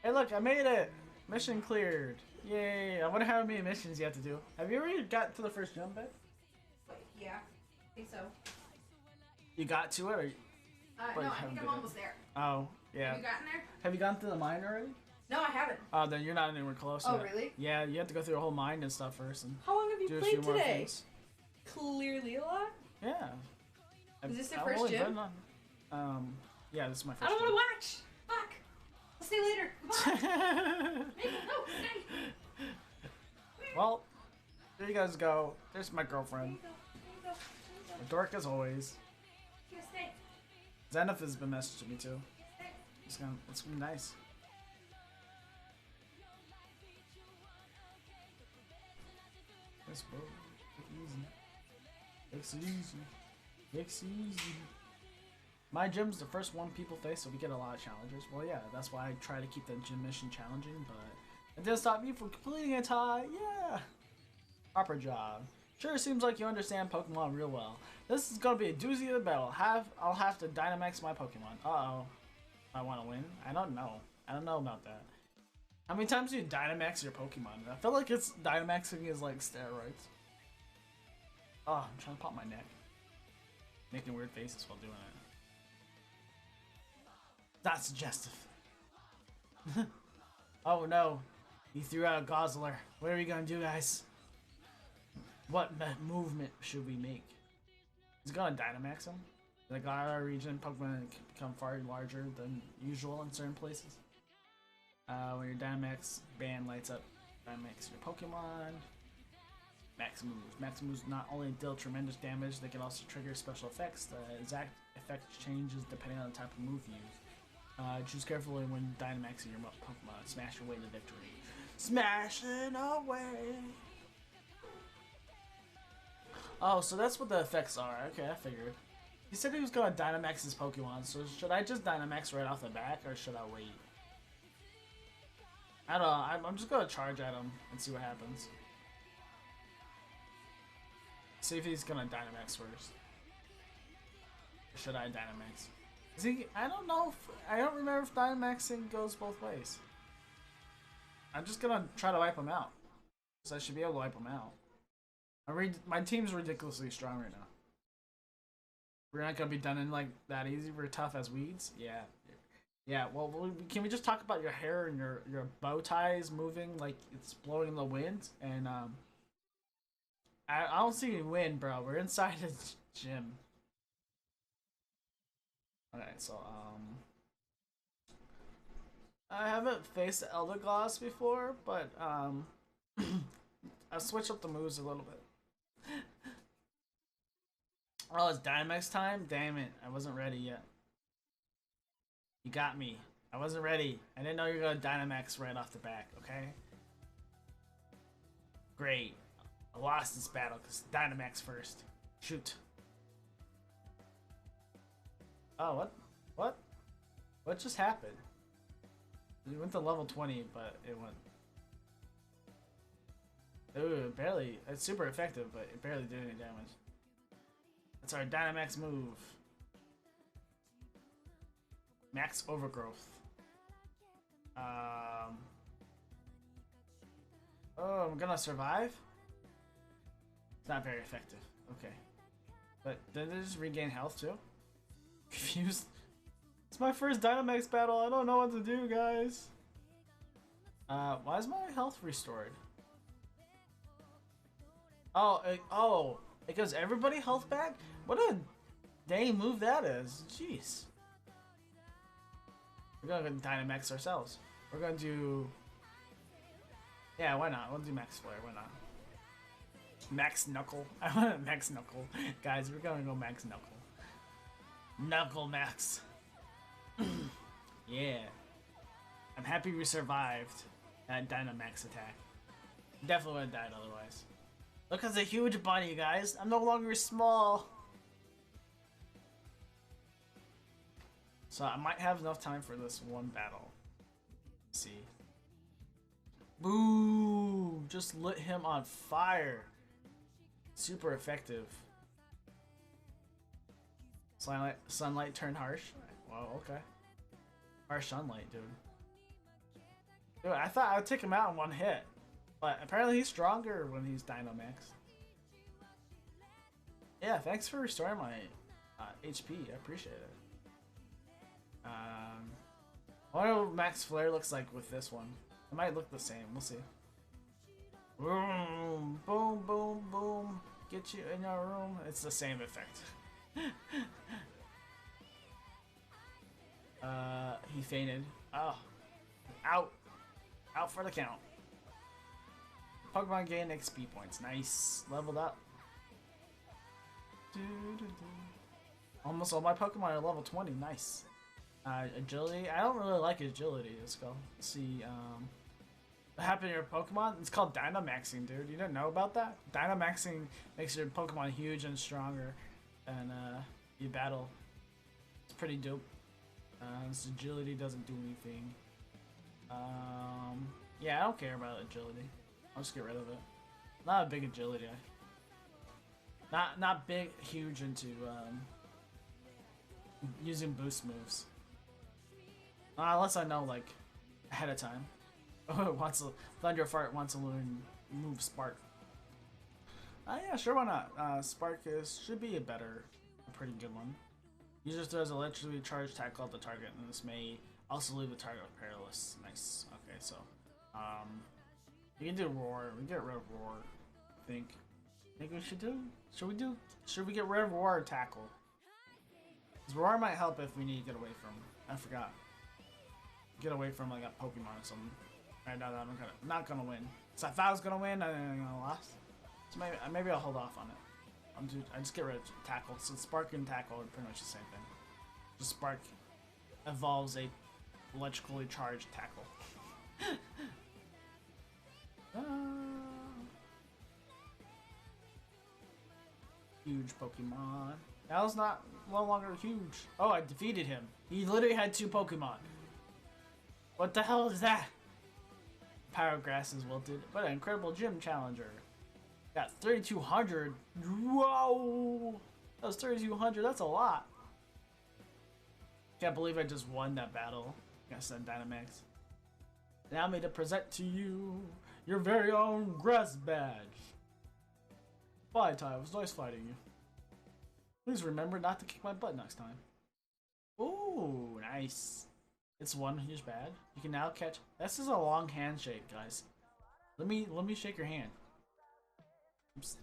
hey, look, I made it. Mission cleared. Yay! I wonder how many missions you have to do. Have you already got to the first jump bit?
Yeah, I think so.
You got to it, or?
No, I think I'm almost there.
Oh, yeah.
Have you gotten there?
Have you gone through the mine already?
No, I haven't.
Oh, then you're not anywhere close.
Oh,
yet.
really?
Yeah, you have to go through a whole mine and stuff first, and
How long have you
do a few
played
more
today?
things.
Clearly a lot.
Yeah.
Is this your
I've
first
only
gym?
been on- yeah, this is my first.
I don't
gym.
want to watch. Fuck. I'll see you later. Goodbye. No, stay.
Well, there you guys go. There's my girlfriend.
There you go.
Dork as always.
Here, stay.
Zenith has been messaging me too. It's gonna be nice. Yes, bro. Take it easy. Takes it easy. It's easy. My gym's the first one people face, so we get a lot of challenges. Well, yeah, that's why I try to keep the gym mission challenging, but it didn't stop me from completing it, Ty. Yeah. Proper job. Sure seems like you understand Pokemon real well. This is gonna be a doozy of a battle. I'll have to Dynamax my Pokemon. Uh-oh. I want to win? I don't know. I don't know about that. How many times do you Dynamax your Pokemon? I feel like it's Dynamaxing is like steroids. Oh, I'm trying to pop my neck. Making weird faces while doing it. Not suggestive. Oh no. He threw out a Gozzler. What are we gonna do, guys? What movement should we make? He's gonna Dynamax him. The Galar region Pokemon can become far larger than usual in certain places. When your Dynamax band lights up, Dynamax your Pokemon. Max moves. Max moves not only deal tremendous damage, they can also trigger special effects. The exact effect changes depending on the type of move you use. Choose carefully when Dynamaxing your Pokemon. Smash your way to victory. Smashing away! Oh, so that's what the effects are. Okay, I figured. He said he was going to Dynamax his Pokemon, so should I just Dynamax right off the bat, or should I wait? I don't know, I'm just going to charge at him and see what happens. See if he's going to Dynamax first. Or should I Dynamax? Is he, I don't know if, I don't remember if Dynamaxing goes both ways. I'm just going to try to wipe him out. So I should be able to wipe him out. My team's ridiculously strong right now. We're not gonna be done in like that easy. We're tough as weeds. Yeah, yeah. Well, can we just talk about your hair and your bow ties moving like it's blowing in the wind? And I don't see any wind, bro. We're inside a gym. Okay, so I haven't faced Eldegoss before, but I'll switch up the moves a little bit. Oh, it's Dynamax time? Damn it, I wasn't ready yet. You got me. I wasn't ready. I didn't know you were gonna Dynamax right off the back, okay? Great. I lost this battle because Dynamax first. Shoot. Oh, what? What? What just happened? It went to level 20, but it went... Ooh, barely. It's super effective, but it barely did any damage. That's our Dynamax move. Max Overgrowth. Oh, I'm gonna survive? It's not very effective. Okay. But did it just regain health too? Confused. It's my first Dynamax battle. I don't know what to do, guys. Why is my health restored? Oh, it gives everybody health back? What a dang move that is. Jeez. We're gonna Dynamax ourselves. We're gonna do... Yeah, why not? We'll do Max Flare, why not? Max Knuckle. I want a Max Knuckle. Guys, we're gonna go Max Knuckle. Knuckle Max. Yeah. I'm happy we survived that Dynamax attack. Definitely would have died otherwise. Look, it's a huge bunny, guys. I'm no longer small. So I might have enough time for this one battle. Let's see. Boom! Just lit him on fire. Super effective. Sunlight turned harsh. Well, okay. Harsh sunlight, dude. Dude, I thought I would take him out in one hit. But apparently he's stronger when he's Dynamax. Yeah, thanks for restoring my HP. I appreciate it. I wonder what Max Flare looks like with this one. It might look the same. We'll see. Boom, boom, boom, boom. Get you in your room. It's the same effect. He fainted. Oh. Out. Out for the count. Pokemon gain XP points. Nice. Leveled up. Almost all my Pokemon are level 20. Nice. Agility. I don't really like agility. Let's go. Let's see. What happened to your Pokemon? It's called Dynamaxing, dude. You didn't know about that? Dynamaxing makes your Pokemon huge and stronger. and you battle. It's pretty dope. This agility doesn't do anything. Yeah, I don't care about agility. I'll just get rid of it. Not a big agility. Not big, huge into using boost moves. Unless I know like ahead of time. Thunderfart wants to learn move Spark. Yeah, sure, why not? Spark should be a pretty good one. User throws electrically charged tackle at the target, and this may also leave the target perilous. Nice. Okay, so you can do roar. We get rid of roar. I think we should do. Should we get rid of roar or tackle? Because roar might help if we need to get away from. I forgot. Get away from like a Pokemon or something. Right now that I'm not gonna win. So I thought I was gonna win, and then I'm gonna lose. So maybe I'll hold off on it. I just get rid of tackle. So Spark and tackle are pretty much the same thing. Just Spark evolves a electrically charged tackle. Huge Pokemon. That was no longer huge. Oh, I defeated him. He literally had 2 Pokemon. What the hell is that? Power Grass is wilted. What an incredible gym challenger. Got 3,200. Whoa! That was 3,200. That's a lot. Can't believe I just won that battle against that Dynamax. Allow me to present to you your very own grass badge. Bye, Ty. It was nice fighting you. Please remember not to kick my butt next time. Ooh, nice. It's one huge bad. You can now catch. This is a long handshake, guys. Let me shake your hand.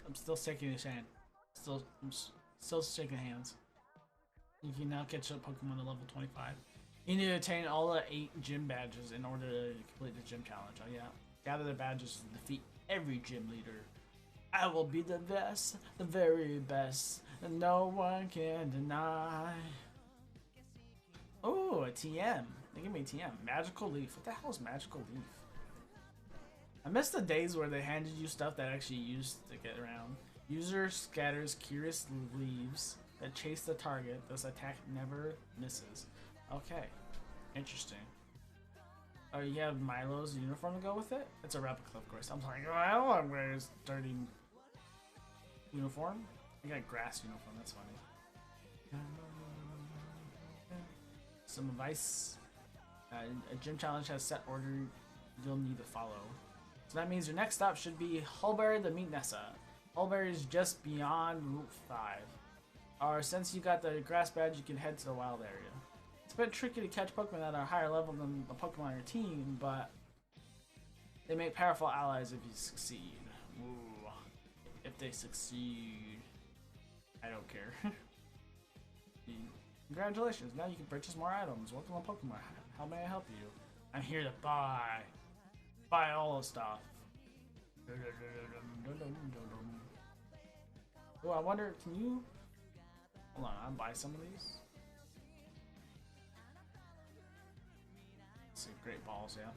I'm still shaking his hand. I'm still shaking hands. You can now catch up Pokemon to level 25. You need to attain all the 8 gym badges in order to complete the gym challenge. Oh yeah. Gather the badges to defeat every gym leader. I will be the best, the very best, and no one can deny. Oh, a TM. They give me a TM. Magical Leaf. What the hell is Magical Leaf? I miss the days where they handed you stuff that actually used to get around. User scatters curious leaves that chase the target. This attack never misses. Okay. Interesting. Oh, you have Milo's uniform to go with it? It's a replica, of course. I'm like, oh, I don't want to wear his dirty uniform. I got grass uniform. That's funny. Some advice. A gym challenge has set order you'll need to follow. So that means your next stop should be Hulberry to meet Nessa. Hulberry is just beyond Route 5. Or since you got the grass badge, you can head to the wild area. It's a bit tricky to catch Pokemon that are higher level than the Pokemon on your team, but they make powerful allies if you succeed. Ooh. If they succeed. I don't care. Congratulations, now you can purchase more items. Welcome to Pokemon. How may I help you? I'm here to buy. Buy all the stuff. Oh, I wonder, can you... Hold on, I'll buy some of these. Let's see, great balls, yeah.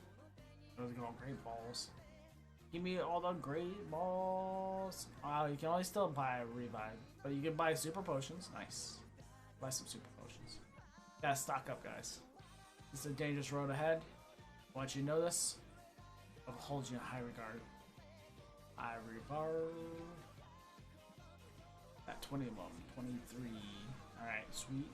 Those are great balls. Give me all the great balls. You can only still buy a revive, but you can buy super potions. Nice. Buy some super potions. Gotta stock up, guys. This is a dangerous road ahead. I want you to know this. I'll hold you in high regard. High regard. Got 20 of them. 23. Alright, sweet.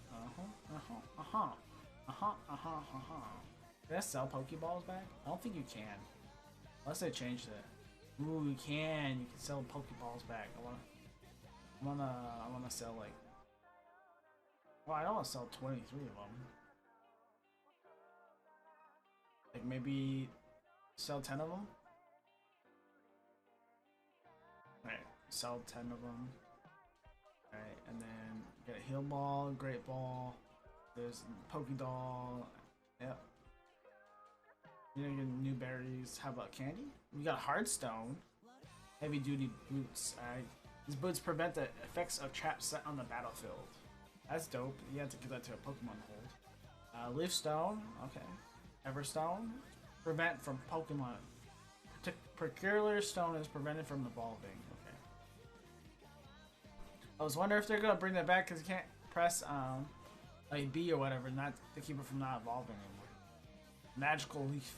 Can I sell Pokeballs back? I don't think you can. Unless they changed it. Ooh, you can. You can sell Pokeballs back. I wanna sell like... Well, I don't want to sell 23 of them. Like maybe sell 10 of them? Alright, sell 10 of them. Alright, and then get a Heal Ball, Great Ball. There's Pokédoll. Yep. You know, get new berries. How about candy? You got Hearthstone. Heavy duty boots. These boots prevent the effects of traps set on the battlefield. That's dope. You have to give that to a Pokemon hold. Leaf Stone. Okay. Everstone. Prevent from Pokemon. Particular stone is prevented from evolving. Okay. I was wondering if they're gonna bring that back because you can't press like B or whatever, not to keep it from not evolving anymore. Magical leaf.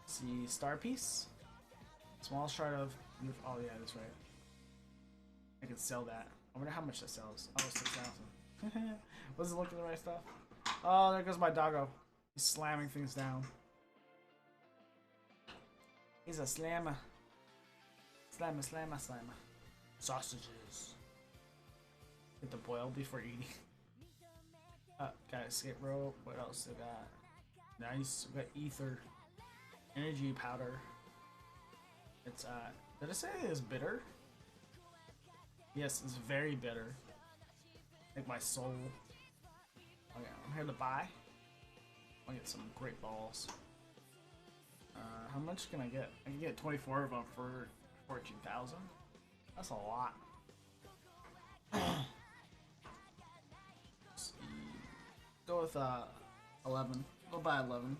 See, star piece. Small shard of leaf. Oh yeah, that's right. I can sell that. I wonder how much that sells. Oh, 6,000. Wasn't looking at the right stuff. Oh, there goes my doggo. He's slamming things down. He's a slammer. Slammer, slammer, slammer. Sausages. Get the boil before eating. Got escape rope. What else they got? Nice. We got ether. Energy powder. It's did I say it's bitter? Yes, it's very bitter. Like my soul. Okay, I'm here to buy. I'll get some great balls. How much can I get? I can get 24 of them for 14,000. That's a lot. Go with 11. Go buy 11.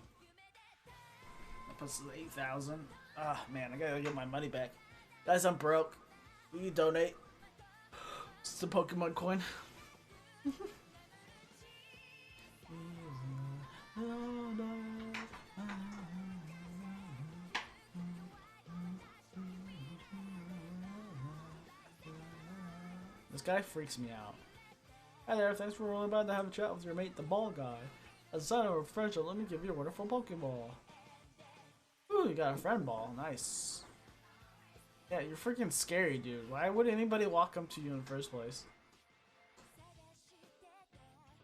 That puts it at 8,000. Ah, man, I gotta get my money back. Guys, I'm broke. Will you donate? It's the Pokemon coin. This guy freaks me out. Hi there, thanks for rolling by to have a chat with your mate, the ball guy. As a sign of our friendship, let me give you a wonderful Pokeball. Ooh, you got a friend ball. Nice. Yeah, you're freaking scary, dude. Why would anybody walk up to you in the first place?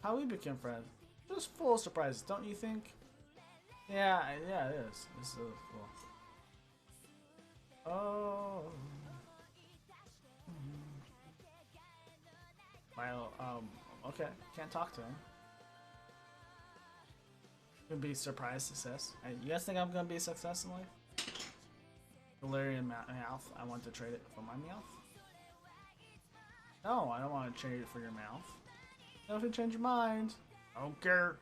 How we became friends? Just full of surprises, don't you think? Yeah, yeah, it is. This is cool. Oh. Well, okay. Can't talk to him. Gonna be a surprise success. You guys think I'm gonna be a success in life? Galarian Meowth. I want to trade it for my Meowth. No, I don't want to trade it for your Meowth. No, if you change your mind. I don't care.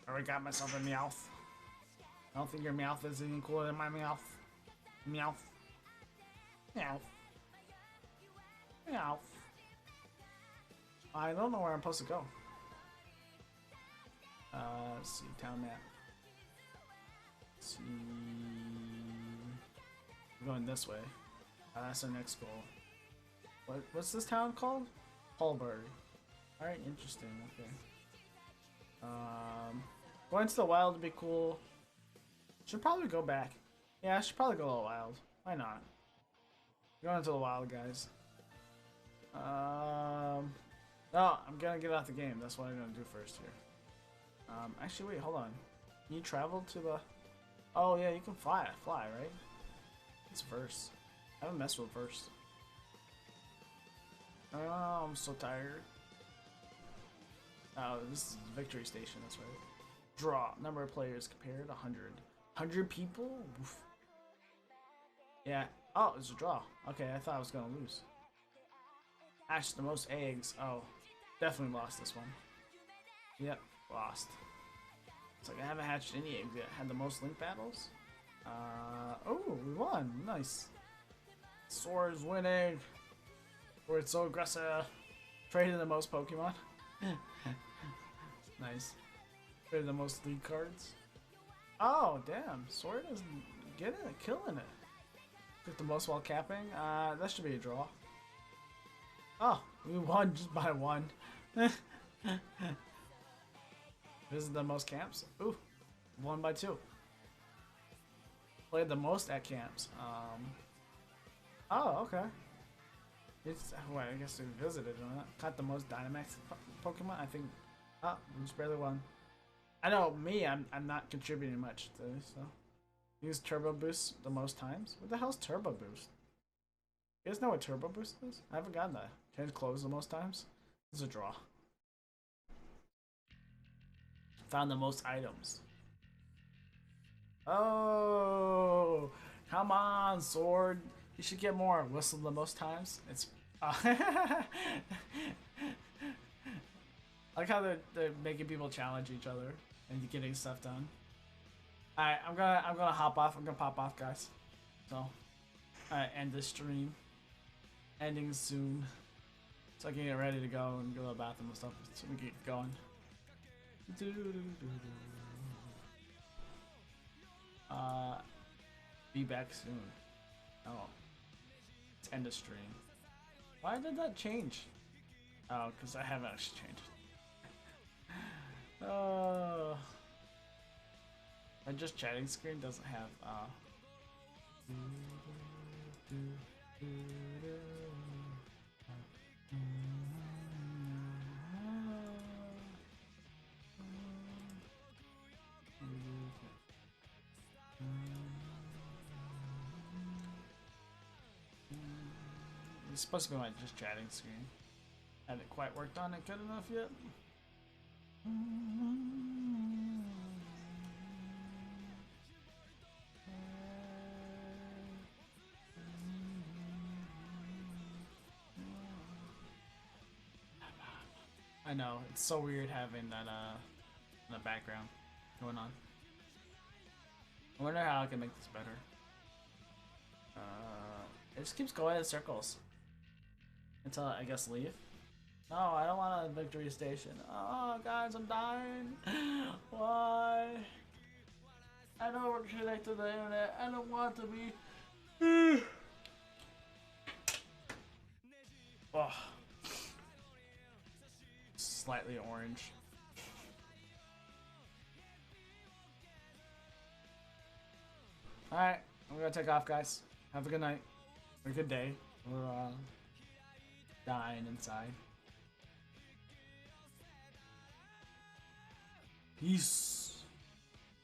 I already got myself a Meowth. I don't think your Meowth is even cooler than my Meowth. Meowth. Meowth. Meowth. I don't know where I'm supposed to go. Let's see, town map. Let's see. We're going this way. That's our next goal. What's this town called? Hallberg. Alright, interesting, okay. Going to the wild would be cool. Should probably go back. Yeah, I should probably go to the wild. Why not? Going to the wild, guys. No, I'm gonna get out the game. That's what I'm gonna do first here. Actually, wait, hold on. Can you travel to the... Oh, yeah, you can fly, right? It's verse. I haven't messed with verse. Oh, I'm so tired. Oh, this is Victory Station, that's right. Draw. Number of players compared, 100. 100 people? Oof. Yeah. Oh, it's a draw. Okay, I thought I was gonna lose. Hatched the most eggs. Oh, definitely lost this one. Yep, lost. It's like I haven't hatched any eggs yet. Had the most link battles. Oh, we won. Nice. Sword's winning. We're so aggressive. Traded the most Pokemon. Nice. Traded the most league cards. Oh, damn. Sword is getting it, killing it. Took the most while capping. That should be a draw. Oh, we won just by one. This is the most camps. Ooh, 1 by 2. Played the most at camps. Oh, okay. It's well, I guess we visited on it. Caught the most Dynamax Pokemon. I think. Oh, we just barely won. I know me. I'm not contributing much to this. So, use Turbo Boost the most times. What the hell's Turbo Boost? You guys know what Turbo Boost is? I haven't gotten that. Change clothes the most times. This is a draw. Found the most items. Oh, come on, Sword. You should get more. Whistle the most times. It's. I like how they're making people challenge each other and getting stuff done. Alright, I'm gonna hop off. I'm gonna pop off, guys. So, alright, end the stream. Ending soon. So I can get ready to go and go to the bathroom and stuff so we can get going. Be back soon. Oh. It's end of stream. Why did that change? Oh, because I haven't actually changed. Oh. My just chatting screen doesn't have it's supposed to be my just chatting screen. Haven't quite worked on it good enough yet. I know, it's so weird having that in the background going on. I wonder how I can make this better. It just keeps going in circles. Until I guess leave. No, I don't want a victory station. Oh guys, I'm dying. Why? I know we're connected to the internet. I don't want to be. Oh. Slightly orange. Alright, I'm gonna take off, guys. Have a good night. Or a good day. We're dying inside. Peace.